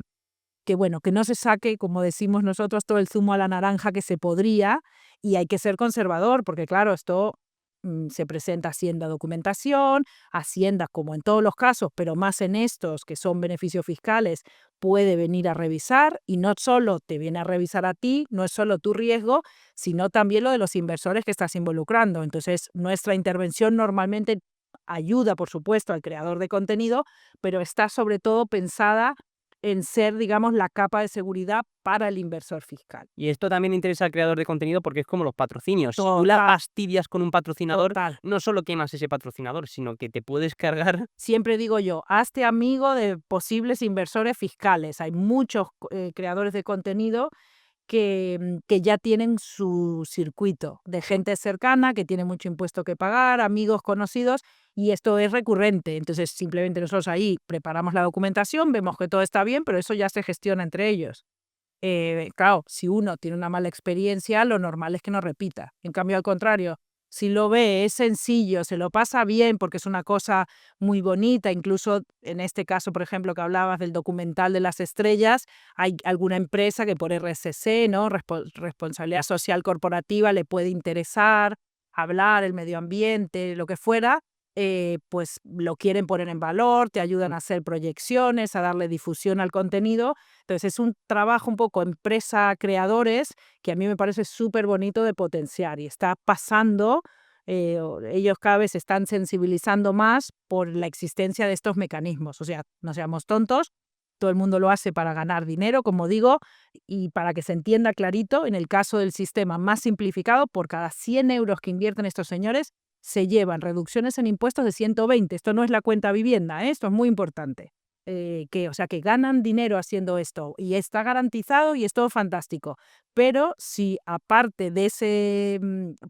bueno, que no se saque, como decimos nosotros, todo el zumo a la naranja que se podría, y hay que ser conservador, porque claro, esto se presenta a Hacienda documentación, Hacienda, como en todos los casos, pero más en estos que son beneficios fiscales, puede venir a revisar, y no solo te viene a revisar a ti, no es solo tu riesgo, sino también lo de los inversores que estás involucrando. Entonces, nuestra intervención normalmente ayuda, por supuesto, al creador de contenido, pero está sobre todo pensada en ser, digamos, la capa de seguridad para el inversor fiscal. y esto también interesa al creador de contenido porque es como los patrocinios. Si tú la Total, fastidias con un patrocinador, total. no solo quemas ese patrocinador, sino que te puedes cargar. Siempre digo yo, hazte amigo de posibles inversores fiscales. Hay muchos creadores de contenido que ya tienen su circuito de gente cercana, que tiene mucho impuesto que pagar, amigos conocidos, y esto es recurrente. Entonces, simplemente nosotros ahí preparamos la documentación, vemos que todo está bien, pero eso ya se gestiona entre ellos. Claro, si uno tiene una mala experiencia, lo normal es que no repita. En cambio, al contrario, si lo ve, es sencillo, se lo pasa bien porque es una cosa muy bonita, incluso en este caso, por ejemplo, que hablabas del documental de las estrellas, hay alguna empresa que por RSC, ¿no? Responsabilidad social corporativa, le puede interesar hablar, el medio ambiente, lo que fuera, pues lo quieren poner en valor, te ayudan a hacer proyecciones, a darle difusión al contenido. Entonces es un trabajo un poco empresa-creadores que a mí me parece súper bonito de potenciar y está pasando, ellos cada vez se están sensibilizando más por la existencia de estos mecanismos. O sea, no seamos tontos, todo el mundo lo hace para ganar dinero, como digo, y para que se entienda clarito, en el caso del sistema más simplificado, por cada 100 euros que invierten estos señores, se llevan reducciones en impuestos de 120. Esto no es la cuenta vivienda, ¿eh? Esto es muy importante. O sea, que ganan dinero haciendo esto y está garantizado y es todo fantástico. Pero si aparte de ese,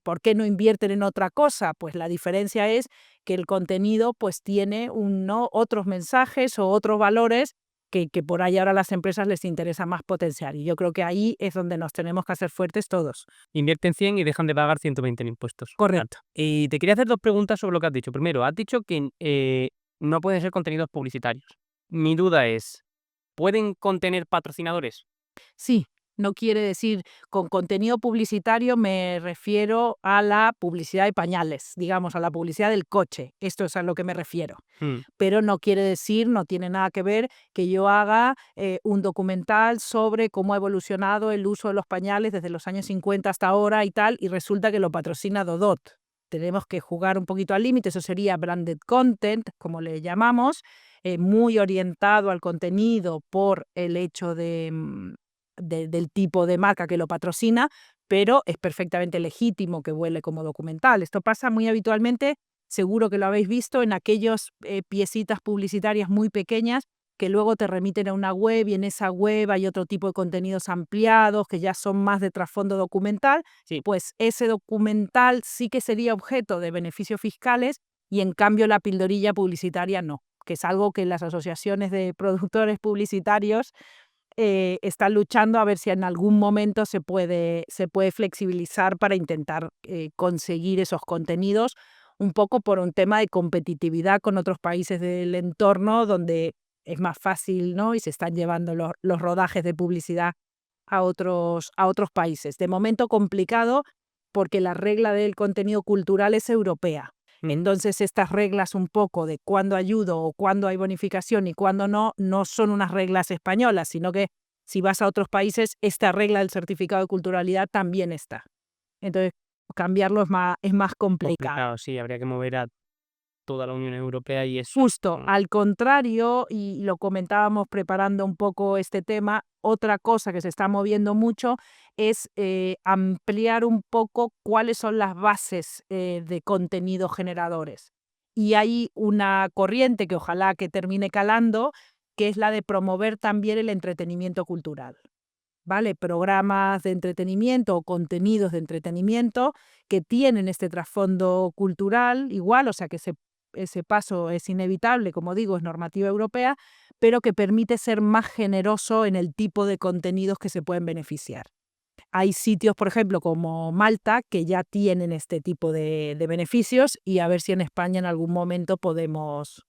¿por qué no invierten en otra cosa? Pues la diferencia es que el contenido pues tiene ¿no? otros mensajes o otros valores que por ahí ahora a las empresas les interesa más potenciar. Y yo creo que ahí es donde nos tenemos que hacer fuertes todos. Invierten 100 y dejan de pagar 120 en impuestos. Correcto. Y te quería hacer 2 preguntas sobre lo que has dicho. Primero, has dicho que no pueden ser contenidos publicitarios. Mi duda es, ¿pueden contener patrocinadores? Sí, no quiere decir con contenido publicitario, me refiero a la publicidad de pañales, digamos, a la publicidad del coche. Esto es a lo que me refiero. Mm, Pero no quiere decir, no tiene nada que ver que yo haga un documental sobre cómo ha evolucionado el uso de los pañales desde los años 50 hasta ahora y tal, y resulta que lo patrocina Dodot. Tenemos que jugar un poquito al límite, eso sería branded content, como le llamamos, muy orientado al contenido por el hecho del tipo de marca que lo patrocina, pero es perfectamente legítimo que vuele como documental. Esto pasa muy habitualmente, seguro que lo habéis visto, en aquellas piecitas publicitarias muy pequeñas que luego te remiten a una web y en esa web hay otro tipo de contenidos ampliados que ya son más de trasfondo documental. sí, Pues ese documental sí que sería objeto de beneficios fiscales y en cambio la pildorilla publicitaria no, que es algo que las asociaciones de productores publicitarios están luchando a ver si en algún momento se puede flexibilizar para intentar conseguir esos contenidos, un poco por un tema de competitividad con otros países del entorno donde es más fácil, ¿no? Y se están llevando los rodajes de publicidad a otros países. De momento complicado porque la regla del contenido cultural es europea. Entonces, estas reglas un poco de cuándo ayudo o cuándo hay bonificación y cuándo no, no son unas reglas españolas, sino que si vas a otros países, esta regla del certificado de culturalidad también está. Entonces, cambiarlo es más complicado. complicado, sí, habría que mover a toda la Unión Europea y eso. Justo, al contrario, y lo comentábamos preparando un poco este tema, otra cosa que se está moviendo mucho es ampliar un poco cuáles son las bases de contenidos generadores. Y hay una corriente que ojalá que termine calando, que es la de promover también el entretenimiento cultural. ¿Vale? Programas de entretenimiento o contenidos de entretenimiento que tienen este trasfondo cultural igual, o sea que ese paso es inevitable, como digo, es normativa europea, pero que permite ser más generoso en el tipo de contenidos que se pueden beneficiar. Hay sitios, por ejemplo, como Malta, que ya tienen este tipo de beneficios y a ver si en España en algún momento podemos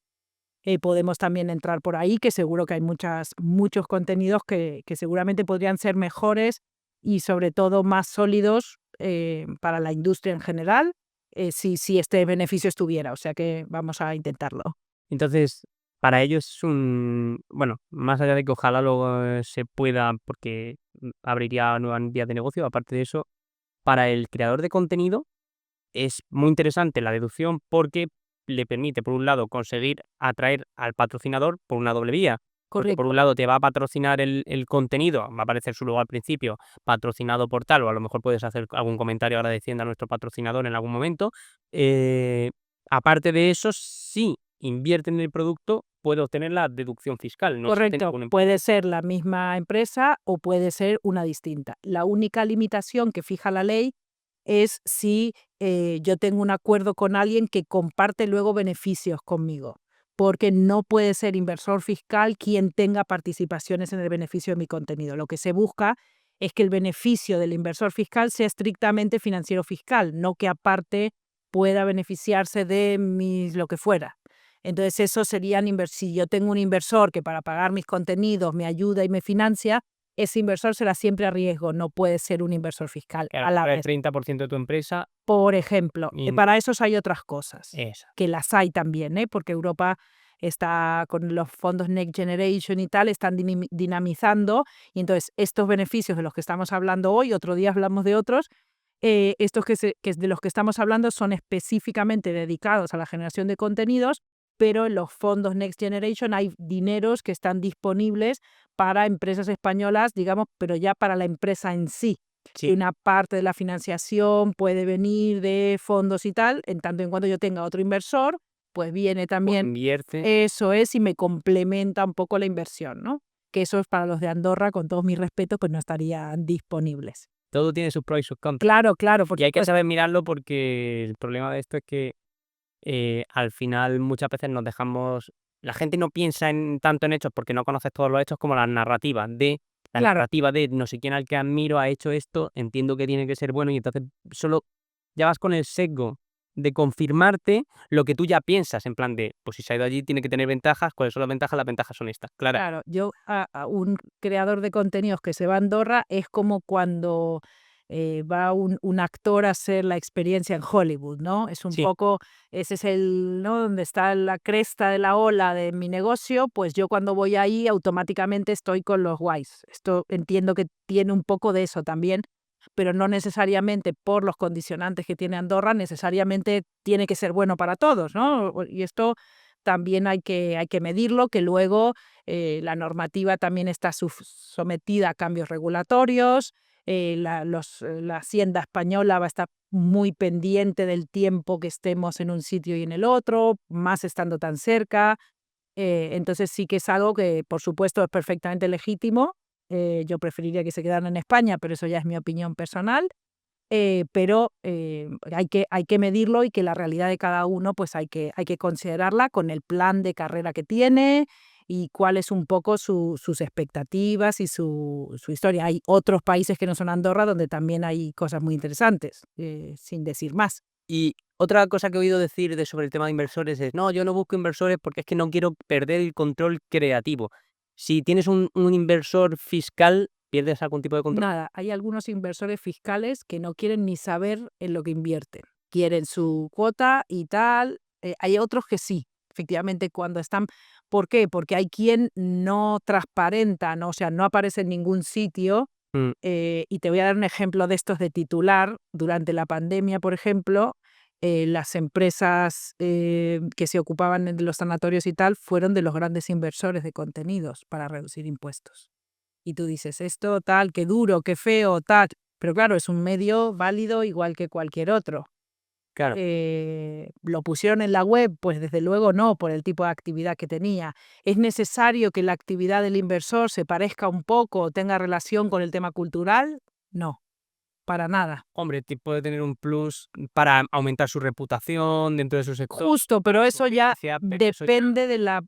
también entrar por ahí, que seguro que hay muchos contenidos que seguramente podrían ser mejores y sobre todo más sólidos para la industria en general, si este beneficio estuviera. O sea que vamos a intentarlo. Entonces, para ellos es bueno, más allá de que ojalá luego se pueda, porque abriría nuevas vías de negocio, aparte de eso, para el creador de contenido es muy interesante la deducción porque le permite, por un lado, conseguir atraer al patrocinador por una doble vía. Porque por Correcto. un lado te va a patrocinar el contenido, va a aparecer su logo al principio, patrocinado por tal, o a lo mejor puedes hacer algún comentario agradeciendo a nuestro patrocinador en algún momento. Eh, Aparte de eso, si invierte en el producto, puede obtener la deducción fiscal. No existe Correcto, ningún puede ser la misma empresa o puede ser una distinta. La única limitación que fija la ley es si yo tengo un acuerdo con alguien que comparte luego beneficios conmigo, porque no puede ser inversor fiscal quien tenga participaciones en el beneficio de mi contenido. Lo que se busca es que el beneficio del inversor fiscal sea estrictamente financiero fiscal, no que aparte pueda beneficiarse de lo que fuera. Entonces, eso serían si yo tengo un inversor que para pagar mis contenidos me ayuda y me financia, ese inversor será siempre a riesgo, no puede ser un inversor fiscal claro, a la el vez. 30% de tu empresa Por ejemplo, y para esos hay otras cosas, esa. que las hay también, porque Europa está con los fondos Next Generation y tal, están dinamizando, y entonces estos beneficios de los que estamos hablando hoy, otro día hablamos de otros, estos que de los que estamos hablando son específicamente dedicados a la generación de contenidos, pero en los fondos Next Generation hay dineros que están disponibles para empresas españolas, digamos, pero ya para la empresa en sí. Sí, Y una parte de la financiación puede venir de fondos y tal, en tanto en cuanto yo tenga otro inversor, pues viene pues también, invierte. eso es, y me complementa un poco la inversión, ¿no? Que eso es para los de Andorra, con todos mis respetos, pues no estarían disponibles. Todo tiene sus pros y sus contras. Claro, claro, por Y hay que supuesto. saber mirarlo porque el problema de esto es que al final muchas veces nos dejamos la gente no piensa tanto en hechos porque no conoces todos los hechos como la Claro, narrativa de no sé quién al que admiro ha hecho esto, entiendo que tiene que ser bueno y entonces solo ya vas con el sesgo de confirmarte lo que tú ya piensas, en plan de, pues si se ha ido allí tiene que tener ventajas, ¿cuáles son las ventajas? Las ventajas son estas, claro. Claro, yo a un creador de contenidos que se va a Andorra es como cuando va un actor a hacer la experiencia en Hollywood, ¿no? Es un Sí. poco, ese es el, ¿no? Donde está la cresta de la ola de mi negocio, pues yo cuando voy ahí automáticamente estoy con los guays. Esto entiendo que tiene un poco de eso también, pero no necesariamente por los condicionantes que tiene Andorra, necesariamente tiene que ser bueno para todos, ¿no? Y esto también hay que medirlo, que luego la normativa también está sometida a cambios regulatorios, la Hacienda española va a estar muy pendiente del tiempo que estemos en un sitio y en el otro, más estando tan cerca. Entonces sí que es algo que, por supuesto, es perfectamente legítimo. Yo preferiría que se quedaran en España, pero eso ya es mi opinión personal. Pero hay que medirlo y que la realidad de cada uno pues hay que considerarla con el plan de carrera que tiene y cuáles un poco sus expectativas y su historia. Hay otros países que no son Andorra donde también hay cosas muy interesantes, sin decir más. Y otra cosa que he oído decir sobre el tema de inversores es, no, yo no busco inversores porque es que no quiero perder el control creativo. Si tienes un inversor fiscal, ¿pierdes algún tipo de control? Nada, hay algunos inversores fiscales que no quieren ni saber en lo que invierten. Quieren su cuota y tal. Hay otros que sí, efectivamente, cuando están. ¿Por qué? Porque hay quien no transparenta, ¿no? O sea, no aparece en ningún sitio. Mm, Y te voy a dar un ejemplo de estos de titular. Durante la pandemia, por ejemplo, las empresas que se ocupaban de los sanatorios y tal fueron de los grandes inversores de contenidos para reducir impuestos. Y tú dices, esto tal, qué duro, qué feo, tal. Pero claro, es un medio válido igual que cualquier otro. claro. ¿Lo pusieron en la web? Pues desde luego no, por el tipo de actividad que tenía. ¿Es necesario que la actividad del inversor se parezca un poco o tenga relación con el tema cultural? No, para nada. Hombre, puede tener un plus para aumentar su reputación dentro de su sector. Justo, pero su eso ya audiencia, pero eso ya- depende de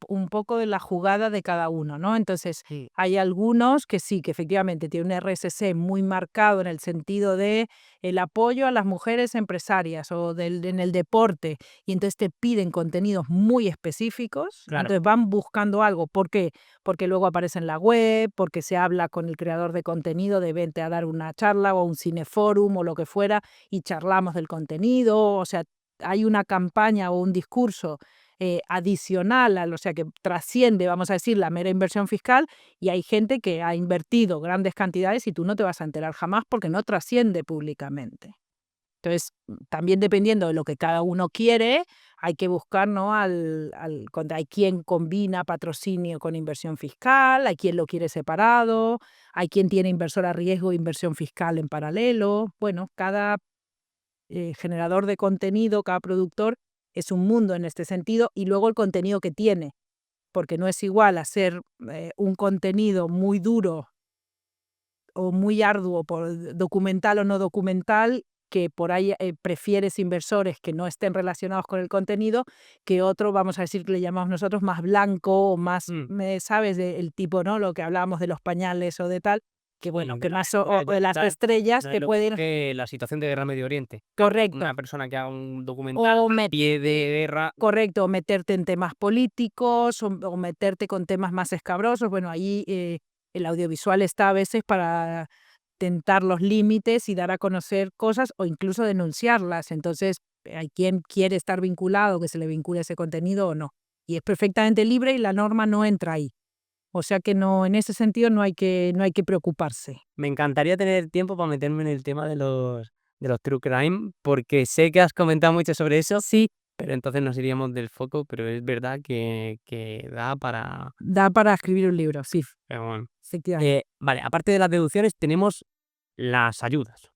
un poco de la jugada de cada uno, ¿no? Entonces, Sí, hay algunos que sí, que efectivamente tienen un RSC muy marcado en el sentido de el apoyo a las mujeres empresarias o en el deporte, y entonces te piden contenidos muy específicos, claro. entonces van buscando algo. ¿Por qué? Porque luego aparece en la web, porque se habla con el creador de contenido de vente a dar una charla o un cineforum o lo que fuera y charlamos del contenido, o sea, hay una campaña o un discurso adicional, o sea, que trasciende, vamos a decir, la mera inversión fiscal, y hay gente que ha invertido grandes cantidades y tú no te vas a enterar jamás porque no trasciende públicamente. Entonces, también dependiendo de lo que cada uno quiere, hay que buscar, ¿no? Hay quien combina patrocinio con inversión fiscal, hay quien lo quiere separado, hay quien tiene inversor a riesgo e inversión fiscal en paralelo. Bueno, cada generador de contenido, cada productor es un mundo en este sentido, y luego el contenido que tiene, porque no es igual hacer un contenido muy duro o muy arduo, por documental o no documental, que por ahí prefieres inversores que no estén relacionados con el contenido, que otro, vamos a decir que le llamamos nosotros más blanco o más, Mm. ¿sabes? El tipo, ¿no? Lo que hablábamos de los pañales o de tal, que bueno, Sí, que más o de las estrellas que pueden. la situación de guerra en Medio Oriente. Correcto. Una persona que haga un documental O a pie de guerra. Correcto, meterte en temas políticos o meterte con temas más escabrosos. Bueno, ahí el audiovisual está a veces para tentar los límites y dar a conocer cosas o incluso denunciarlas. Entonces, hay quien quiere estar vinculado, que se le vincule ese contenido o no. Y es perfectamente libre y la norma no entra ahí. O sea que no, en ese sentido no hay que preocuparse. Me encantaría tener tiempo para meterme en el tema de los true crime, porque sé que has comentado mucho sobre eso, Sí, pero entonces nos iríamos del foco, pero es verdad que da para... da para escribir un libro, sí, Pero bueno. efectivamente. Vale, aparte de las deducciones, tenemos las ayudas.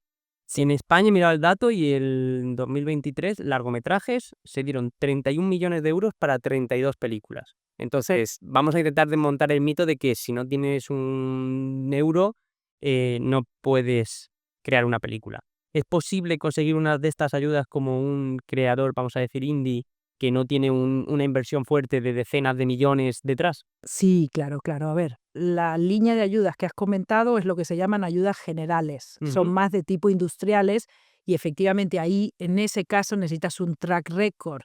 Si en España he mirado el dato y en 2023 largometrajes se dieron 31 millones de euros para 32 películas. Entonces, vamos a intentar desmontar el mito de que si no tienes un euro, no puedes crear una película. ¿Es posible conseguir una de estas ayudas como un creador, vamos a decir, indie, que no tiene una inversión fuerte de decenas de millones detrás? Sí, claro, claro. A ver, la línea de ayudas que has comentado es lo que se llaman ayudas generales. Son Ujú. más de tipo industriales Y efectivamente ahí, en ese caso, necesitas un track record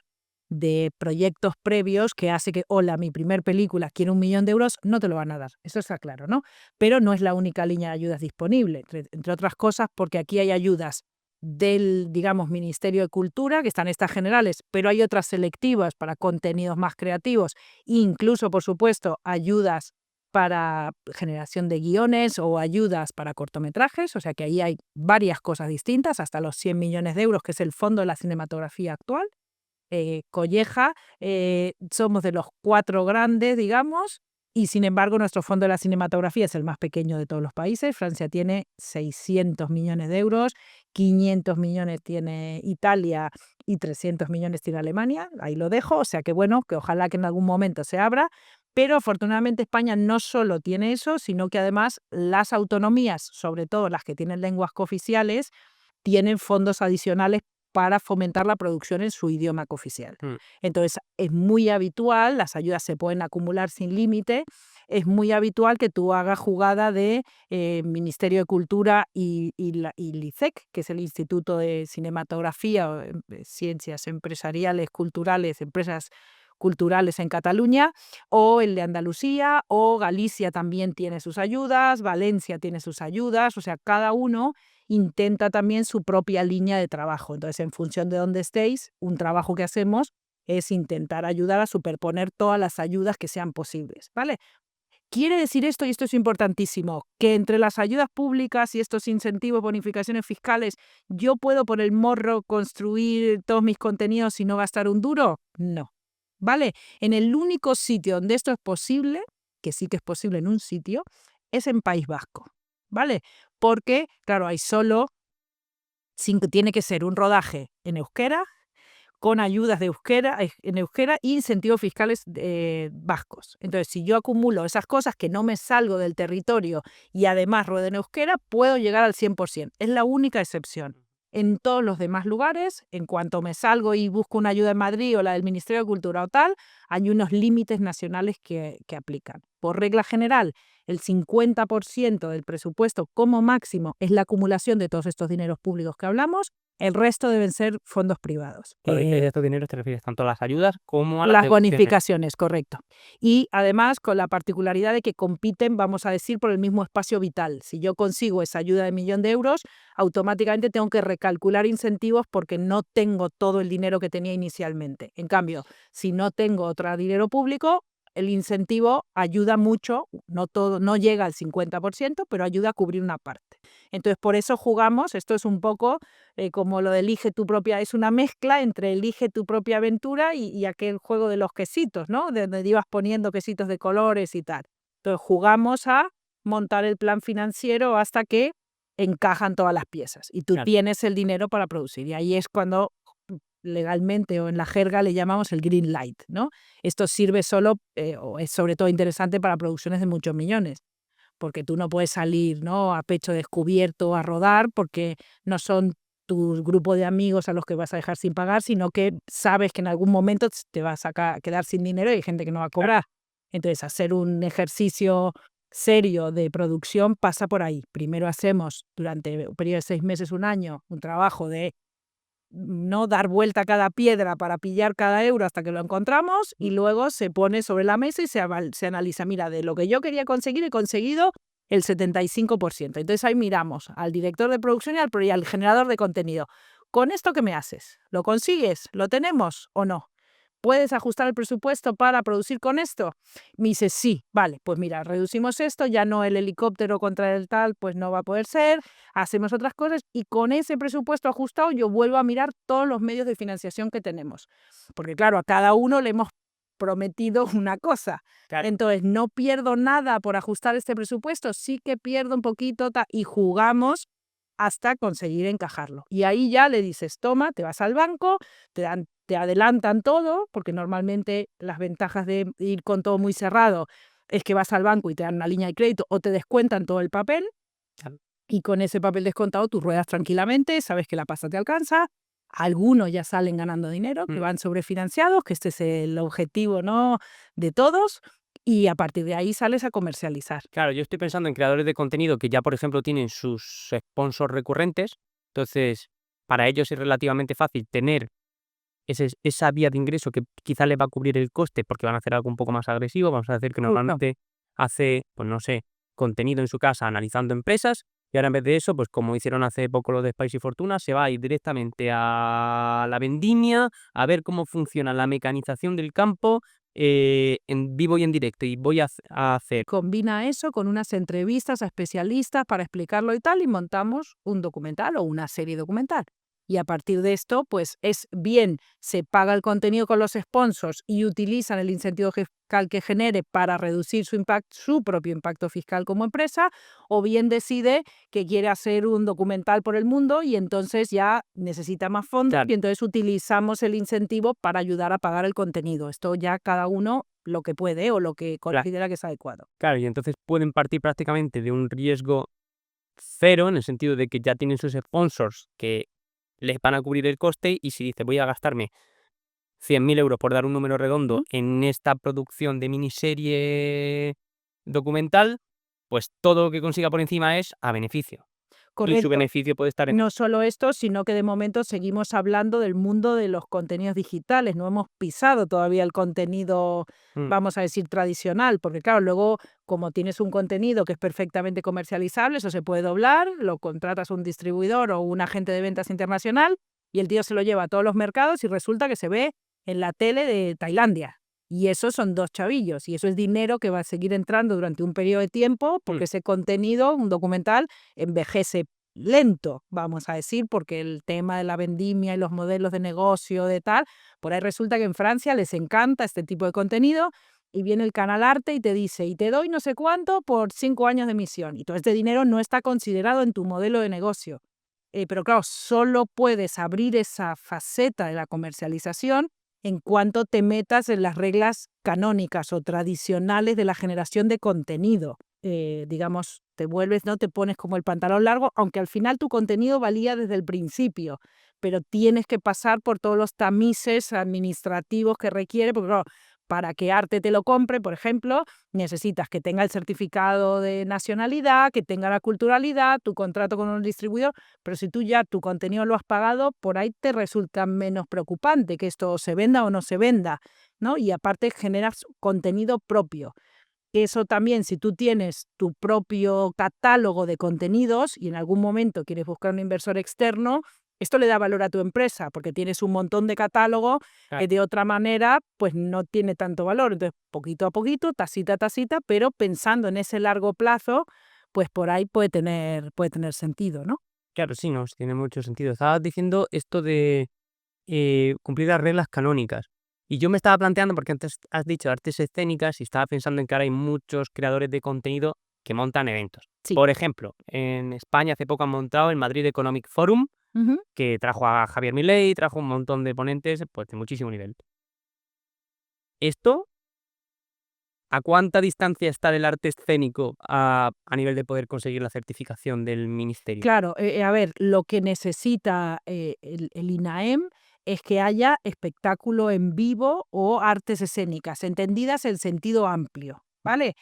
de proyectos previos que hace que, hola, mi primer película quiere 1.000.000 de euros, no te lo van a dar, eso está claro, ¿no? Pero no es la única línea de ayudas disponible, entre otras cosas porque aquí hay ayudas del, digamos, Ministerio de Cultura, que están estas generales, pero hay otras selectivas para contenidos más creativos, incluso, por supuesto, ayudas para generación de guiones o ayudas para cortometrajes, o sea que ahí hay varias cosas distintas, hasta los 100 millones de euros, que es el fondo de la cinematografía actual. Colleja, somos de los 4 grandes, digamos, y sin embargo nuestro fondo de la cinematografía es el más pequeño de todos los países. Francia tiene 600 millones de euros, 500 millones tiene Italia y 300 millones tiene Alemania. Ahí lo dejo, o sea que bueno, que ojalá que en algún momento se abra, pero afortunadamente España no solo tiene eso, sino que además las autonomías, sobre todo las que tienen lenguas cooficiales, tienen fondos adicionales para fomentar la producción en su idioma cooficial. Entonces, es muy habitual, las ayudas se pueden acumular sin límite, es muy habitual que tú hagas jugada de Ministerio de Cultura y LICEC, que es el Instituto de Cinematografía, o, Ciencias Empresariales, Culturales, Empresas Culturales en Cataluña, o el de Andalucía, o Galicia también tiene sus ayudas, Valencia tiene sus ayudas, o sea, cada uno intenta también su propia línea de trabajo. Entonces, en función de dónde estéis, un trabajo que hacemos es intentar ayudar a superponer todas las ayudas que sean posibles, ¿vale? Quiere decir esto, y esto es importantísimo, que entre las ayudas públicas y estos incentivos, bonificaciones fiscales, ¿yo puedo por el morro construir todos mis contenidos y no gastar un duro? No, ¿vale? En el único sitio donde esto es posible, que sí que es posible en un sitio, es en País Vasco, ¿vale? Porque, claro, hay solo, tiene que ser un rodaje en euskera, con ayudas de euskera, en euskera y incentivos fiscales vascos. Entonces, si yo acumulo esas cosas que no me salgo del territorio y además ruedo en euskera, puedo llegar al 100%. Es la única excepción. En todos los demás lugares, en cuanto me salgo y busco una ayuda en Madrid o la del Ministerio de Cultura o tal, hay unos límites nacionales que aplican. Por regla general, el 50% del presupuesto como máximo es la acumulación de todos estos dineros públicos que hablamos. El resto deben ser fondos privados. Claro, y de estos dineros te refieres tanto a las ayudas como a las Las devoluciones. bonificaciones, correcto. Y además con la particularidad de que compiten, vamos a decir, por el mismo espacio vital. Si yo consigo esa ayuda de 1.000.000 de euros, automáticamente tengo que recalcular incentivos porque no tengo todo el dinero que tenía inicialmente. En cambio, si no tengo otro dinero público, el incentivo ayuda mucho, no todo, no llega al 50%, pero ayuda a cubrir una parte. Entonces, por eso jugamos, esto es un poco como lo de elige tu propia, es una mezcla entre elige tu propia aventura y aquel juego de los quesitos, ¿no? De donde ibas poniendo quesitos de colores y tal. Entonces, jugamos a montar el plan financiero hasta que encajan todas las piezas y tú Claro. tienes el dinero para producir. Y ahí es cuando legalmente o en la jerga le llamamos el green light, ¿no? Esto sirve solo, o es sobre todo interesante para producciones de muchos millones, porque tú no puedes salir, ¿no?, a pecho descubierto a rodar porque no son tu grupo de amigos a los que vas a dejar sin pagar, sino que sabes que en algún momento te vas a quedar sin dinero y hay gente que no va a cobrar. Entonces, hacer un ejercicio serio de producción pasa por ahí. Primero hacemos durante un periodo de 6 meses, un año, un trabajo de no dar vuelta a cada piedra para pillar cada euro hasta que lo encontramos y luego se pone sobre la mesa y se analiza, mira, de lo que yo quería conseguir he conseguido el 75%. Entonces ahí miramos al director de producción y al generador de contenido. ¿Con esto qué me haces? ¿Lo consigues? ¿Lo tenemos o no? ¿Puedes ajustar el presupuesto para producir con esto? Me dice, sí, vale, pues mira, reducimos esto, ya no el helicóptero contra el tal, pues no va a poder ser, hacemos otras cosas y con ese presupuesto ajustado yo vuelvo a mirar todos los medios de financiación que tenemos. Porque claro, a cada uno le hemos prometido una cosa. Claro. Entonces, no pierdo nada por ajustar este presupuesto, sí que pierdo un poquito y jugamos hasta conseguir encajarlo. Y ahí ya le dices, toma, te vas al banco, te adelantan todo, porque normalmente las ventajas de ir con todo muy cerrado es que vas al banco y te dan una línea de crédito o te descuentan todo el papel. Claro. Y con ese papel descontado tú ruedas tranquilamente, sabes que la pasta te alcanza. Algunos ya salen ganando dinero, que van sobrefinanciados, que este es el objetivo, ¿no?, de todos. Y a partir de ahí sales a comercializar. Claro, yo estoy pensando en creadores de contenido que ya, por ejemplo, tienen sus sponsors recurrentes. Entonces, para ellos es relativamente fácil tener esa vía de ingreso que quizá les va a cubrir el coste porque van a hacer algo un poco más agresivo. Vamos a decir que normalmente hace, pues no sé, contenido en su casa analizando empresas, y ahora en vez de eso, pues como hicieron hace poco lo de Spicy Fortuna, se va a ir directamente a la vendimia, a ver cómo funciona la mecanización del campo en vivo y en directo, y voy a hacer... Combina eso con unas entrevistas a especialistas para explicarlo y tal, y montamos un documental o una serie documental. Y a partir de esto, pues es bien, se paga el contenido con los sponsors y utilizan el incentivo fiscal que genere para reducir su propio impacto fiscal como empresa, o bien decide que quiere hacer un documental por el mundo y entonces ya necesita más fondos, Claro. y entonces utilizamos el incentivo para ayudar a pagar el contenido. Esto ya cada uno lo que puede o lo que considera que es adecuado. Claro, y entonces pueden partir prácticamente de un riesgo cero, en el sentido de que ya tienen sus sponsors que les van a cubrir el coste, y si dice voy a gastarme 100.000 euros, por dar un número redondo, en esta producción de miniserie documental, pues todo lo que consiga por encima es a beneficio. Y su Correcto. beneficio puede estar en... No solo esto, sino que de momento seguimos hablando del mundo de los contenidos digitales. No hemos pisado todavía el contenido, vamos a decir, tradicional, porque claro, luego como tienes un contenido que es perfectamente comercializable, eso se puede doblar, lo contratas a un distribuidor o un agente de ventas internacional y el tío se lo lleva a todos los mercados y resulta que se ve en la tele de Tailandia. Y esos son 2 chavillos y eso es dinero que va a seguir entrando durante un periodo de tiempo porque ese contenido, un documental, envejece lento, vamos a decir, porque el tema de la vendimia y los modelos de negocio de tal, por ahí resulta que en Francia les encanta este tipo de contenido y viene el Canal Arte y te dice, y te doy no sé cuánto por 5 años de emisión. Y todo este dinero no está considerado en tu modelo de negocio. Pero claro, solo puedes abrir esa faceta de la comercialización en cuanto te metas en las reglas canónicas o tradicionales de la generación de contenido. Digamos, te vuelves, ¿no? Te pones como el pantalón largo, aunque al final tu contenido valía desde el principio, pero tienes que pasar por todos los tamices administrativos que requiere, porque claro, para que Arte te lo compre, por ejemplo, necesitas que tenga el certificado de nacionalidad, que tenga la culturalidad, tu contrato con un distribuidor, pero si tú ya tu contenido lo has pagado, por ahí te resulta menos preocupante que esto se venda o no se venda, ¿no? Y aparte generas contenido propio. Eso también, si tú tienes tu propio catálogo de contenidos y en algún momento quieres buscar un inversor externo, esto le da valor a tu empresa porque tienes un montón de catálogo que de otra manera pues no tiene tanto valor. Entonces, poquito a poquito, tacita a tacita, pero pensando en ese largo plazo, pues por ahí puede tener sentido, ¿no? Claro, sí, no, sí tiene mucho sentido. Estabas diciendo esto de cumplir las reglas canónicas. Y yo me estaba planteando, porque antes has dicho artes escénicas, y estaba pensando en que ahora hay muchos creadores de contenido que montan eventos. Sí. Por ejemplo, en España hace poco han montado el Madrid Economic Forum, que trajo a Javier Milei, trajo un montón de ponentes pues, de muchísimo nivel. Esto, ¿a cuánta distancia está del arte escénico a nivel de poder conseguir la certificación del ministerio? Claro, a ver, lo que necesita el INAEM es que haya espectáculo en vivo o artes escénicas, entendidas en sentido amplio, ¿vale?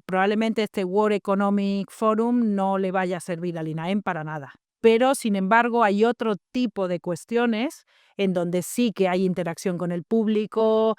Probablemente este World Economic Forum no le vaya a servir al INAEM para nada. Pero, sin embargo, hay otro tipo de cuestiones en donde sí que hay interacción con el público,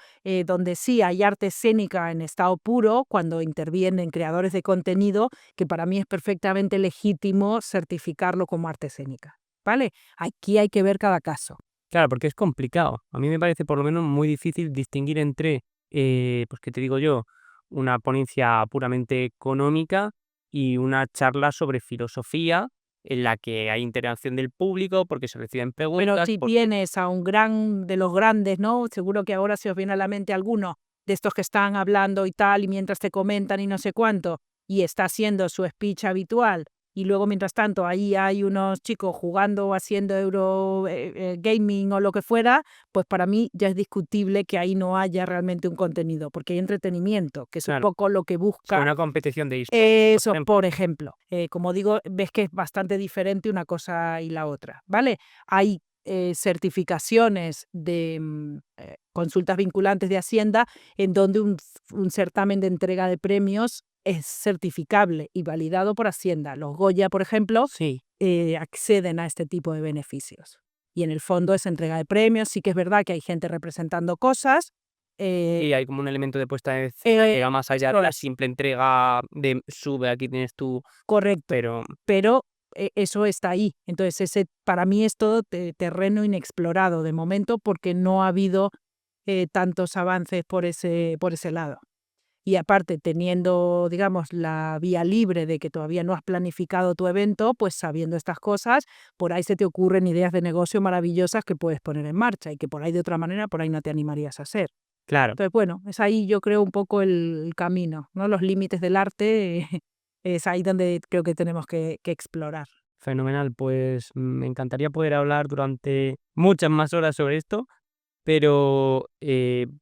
donde sí hay arte escénica en estado puro, cuando intervienen creadores de contenido, que para mí es perfectamente legítimo certificarlo como arte escénica, ¿vale? Aquí hay que ver cada caso. Claro, porque es complicado. A mí me parece por lo menos muy difícil distinguir entre, pues qué te digo yo, una ponencia puramente económica y una charla sobre filosofía en la que hay interacción del público porque se reciben Pero preguntas. si tienes a un gran de los grandes, ¿no? Seguro que ahora se os viene a la mente alguno de estos que están hablando y tal, y mientras te comentan y no sé cuánto, y está haciendo su speech habitual, y luego mientras tanto ahí hay unos chicos jugando o haciendo gaming o lo que fuera, pues para mí ya es discutible que ahí no haya realmente un contenido, porque hay entretenimiento, que es un Claro, poco lo que busca. una competición de eSports, Eso, ejemplo. por ejemplo. Como digo, ves que es bastante diferente una cosa y la otra, ¿vale? Hay certificaciones de consultas vinculantes de Hacienda en donde un certamen de entrega de premios es certificable y validado por Hacienda. Los Goya, por ejemplo, Sí. acceden a este tipo de beneficios. y en el fondo es entrega de premios. Sí que es verdad que hay gente representando cosas. Y hay como un elemento de puesta en escena que va más allá de la simple entrega de sube, aquí tienes tú, Correcto, pero eso está ahí. Entonces, ese para mí es todo terreno inexplorado de momento porque no ha habido tantos avances por ese lado. Y aparte, teniendo, digamos, la vía libre de que todavía no has planificado tu evento, pues sabiendo estas cosas, por ahí se te ocurren ideas de negocio maravillosas que puedes poner en marcha y que por ahí de otra manera, por ahí no te animarías a hacer. claro. Entonces, bueno, es ahí yo creo un poco el camino, ¿no? Los límites del arte es ahí donde creo que tenemos que explorar. Fenomenal, pues me encantaría poder hablar durante muchas más horas sobre esto, pero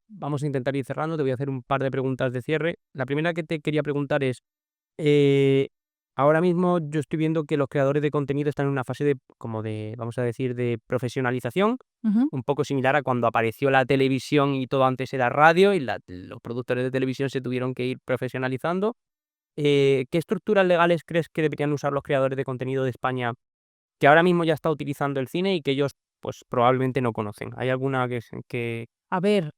vamos a intentar ir cerrando. Te voy a hacer un par de preguntas de cierre. La primera que te quería preguntar es, eh, ahora mismo yo estoy viendo que los creadores de contenido están en una fase de, como de, vamos a decir, de profesionalización, Ujú. un poco similar a cuando apareció la televisión y todo antes era radio y los productores de televisión se tuvieron que ir profesionalizando. ¿Qué estructuras legales crees que deberían usar los creadores de contenido de España que ahora mismo ya está utilizando el cine y que ellos, pues, probablemente no conocen? ¿Hay alguna que A ver,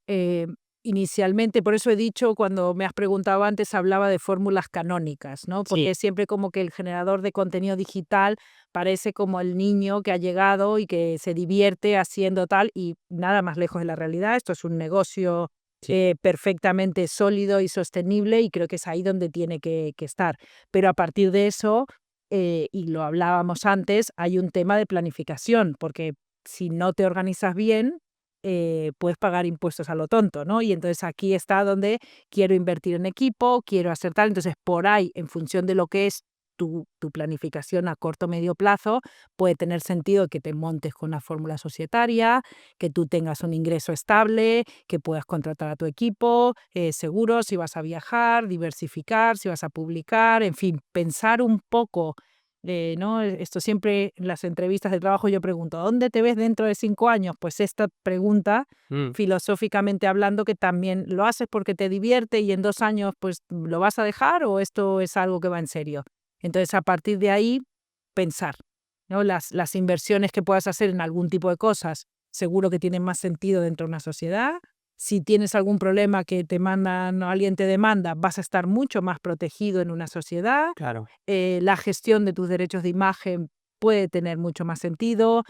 inicialmente, por eso he dicho, cuando me has preguntado antes, hablaba de fórmulas canónicas, ¿no? Sí, Porque es siempre como que el generador de contenido digital parece como el niño que ha llegado y que se divierte haciendo tal y nada más lejos de la realidad. Esto es un negocio sí, perfectamente sólido y sostenible y creo que es ahí donde tiene que estar. Pero a partir de eso, y lo hablábamos antes, hay un tema de planificación, porque si no te organizas bien, puedes pagar impuestos a lo tonto, ¿no? Y entonces aquí está donde quiero invertir en equipo, quiero hacer tal. Entonces, por ahí, en función de lo que es tu planificación a corto o medio plazo, puede tener sentido que te montes con una fórmula societaria, que tú tengas un ingreso estable, que puedas contratar a tu equipo, seguro si vas a viajar, diversificar, si vas a publicar, en fin, pensar un poco ¿no? Esto siempre en las entrevistas de trabajo yo pregunto, ¿dónde te ves dentro de 5 años? Pues esta pregunta, mm, filosóficamente hablando, que también lo haces porque te divierte y en 2 años pues lo vas a dejar o esto es algo que va en serio. Entonces, a partir de ahí, pensar, ¿no? Las inversiones que puedas hacer en algún tipo de cosas, seguro que tienen más sentido dentro de una sociedad. Si tienes algún problema que te mandan o alguien te demanda, vas a estar mucho más protegido en una sociedad. claro, La gestión de tus derechos de imagen puede tener mucho más sentido,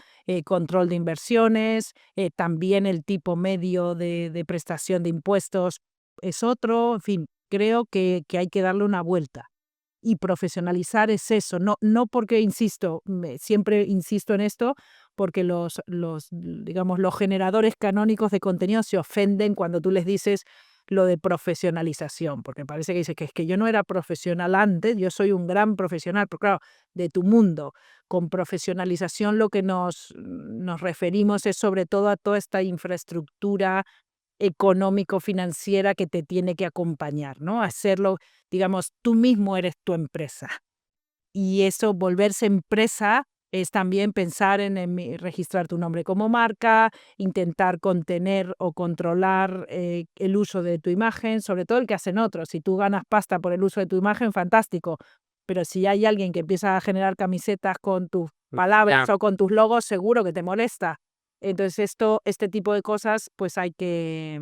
control de inversiones, también el tipo medio de prestación de impuestos es otro, en fin, creo que hay que darle una vuelta. Y profesionalizar es eso, no porque, insisto, siempre insisto en esto, porque digamos, los generadores canónicos de contenido se ofenden cuando tú les dices lo de profesionalización, porque parece que dices que es que yo no era profesional antes, yo soy un gran profesional, pero claro, de tu mundo. Con profesionalización lo que nos referimos es sobre todo a toda esta infraestructura económico-financiera que te tiene que acompañar, ¿no? Hacerlo, digamos, tú mismo eres tu empresa. Y eso, volverse empresa, es también pensar en registrar tu nombre como marca, intentar contener o controlar el uso de tu imagen, sobre todo el que hacen otros. Si tú ganas pasta por el uso de tu imagen, fantástico. Pero si hay alguien que empieza a generar camisetas con tus palabras ya, o con tus logos, seguro que te molesta. Entonces, este tipo de cosas, pues hay que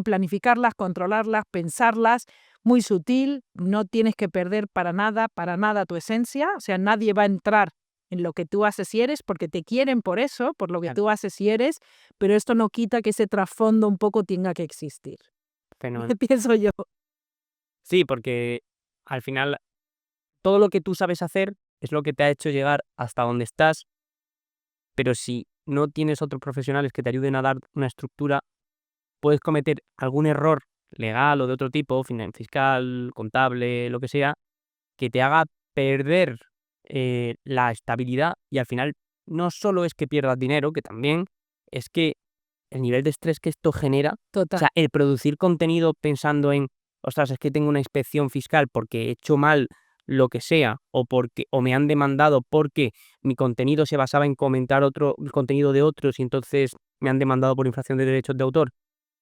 planificarlas, controlarlas, pensarlas, muy sutil, no tienes que perder para nada tu esencia, o sea, nadie va a entrar en lo que tú haces y eres porque te quieren por eso, por lo que claro, tú haces y eres, pero esto no quita que ese trasfondo un poco tenga que existir. fenomenal. Pienso yo. Sí, porque al final todo lo que tú sabes hacer es lo que te ha hecho llegar hasta donde estás, pero si no tienes otros profesionales que te ayuden a dar una estructura, puedes cometer algún error legal o de otro tipo, fiscal, contable, lo que sea, que te haga perder, la estabilidad y al final no solo es que pierdas dinero, que también, es que el nivel de estrés que esto genera, o Total. sea, el producir contenido pensando en: "Ostras, es que tengo una inspección fiscal porque he hecho mal lo que sea, o me han demandado porque mi contenido se basaba en comentar el contenido de otros y entonces me han demandado por infracción de derechos de autor",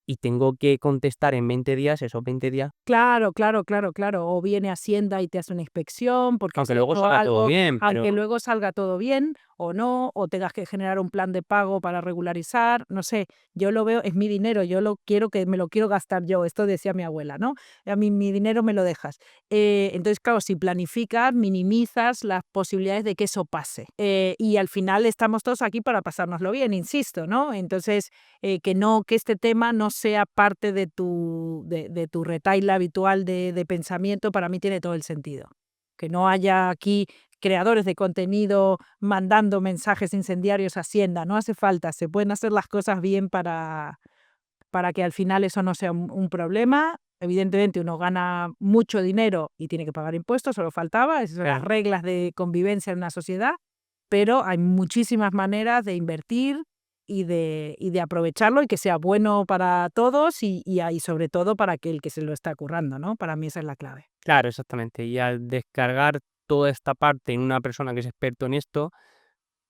y tengo que contestar en 20 días, esos 20 días, Claro, claro, claro, claro. O viene Hacienda y te hace una inspección porque has aunque luego hecho salga todo algo, bien, pero aunque luego salga todo bien, o no, o tengas que generar un plan de pago para regularizar, no sé, yo lo veo, es mi dinero, me lo quiero gastar yo, esto decía mi abuela, ¿no? A mí mi dinero me lo dejas. Entonces, claro, si planificas, minimizas las posibilidades de que eso pase. Y al final estamos todos aquí para pasárnoslo bien, insisto, ¿no? Entonces, que este tema no sea parte de tu retahíla habitual de pensamiento, para mí tiene todo el sentido. Que no haya aquí creadores de contenido mandando mensajes incendiarios a Hacienda, no hace falta, se pueden hacer las cosas bien para que al final eso no sea un problema. Evidentemente uno gana mucho dinero y tiene que pagar impuestos, solo faltaba, esas son las Claro. reglas de convivencia en una sociedad, pero hay muchísimas maneras de invertir y de aprovecharlo y que sea bueno para todos y sobre todo para el que se lo está currando, ¿no? Para mí esa es la clave. Claro, exactamente. Y al descargar toda esta parte en una persona que es experto en esto,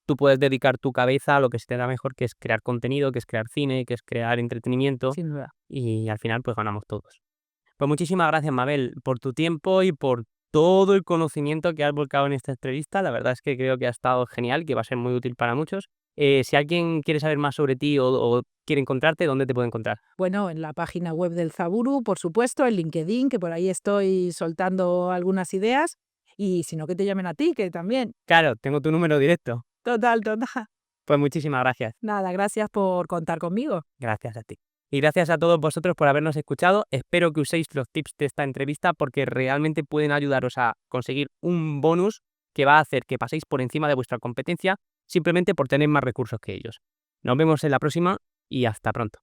tú puedes dedicar tu cabeza a lo que se te da mejor, que es crear contenido, que es crear cine, que es crear entretenimiento, Sin duda. y al final, pues ganamos todos. Pues muchísimas gracias, Mabel, por tu tiempo y por todo el conocimiento que has volcado en esta entrevista. La verdad es que creo que ha estado genial, que va a ser muy útil para muchos. Si alguien quiere saber más sobre ti o quiere encontrarte, ¿dónde te puede encontrar? Bueno, en la página web del Zaburu, por supuesto, en LinkedIn, que por ahí estoy soltando algunas ideas, y si no, que te llamen a ti, que también. Claro, tengo tu número directo. Total. Pues muchísimas gracias. Nada, gracias por contar conmigo. Gracias a ti. Y gracias a todos vosotros por habernos escuchado. Espero que uséis los tips de esta entrevista porque realmente pueden ayudaros a conseguir un bonus que va a hacer que paséis por encima de vuestra competencia simplemente por tener más recursos que ellos. Nos vemos en la próxima y hasta pronto.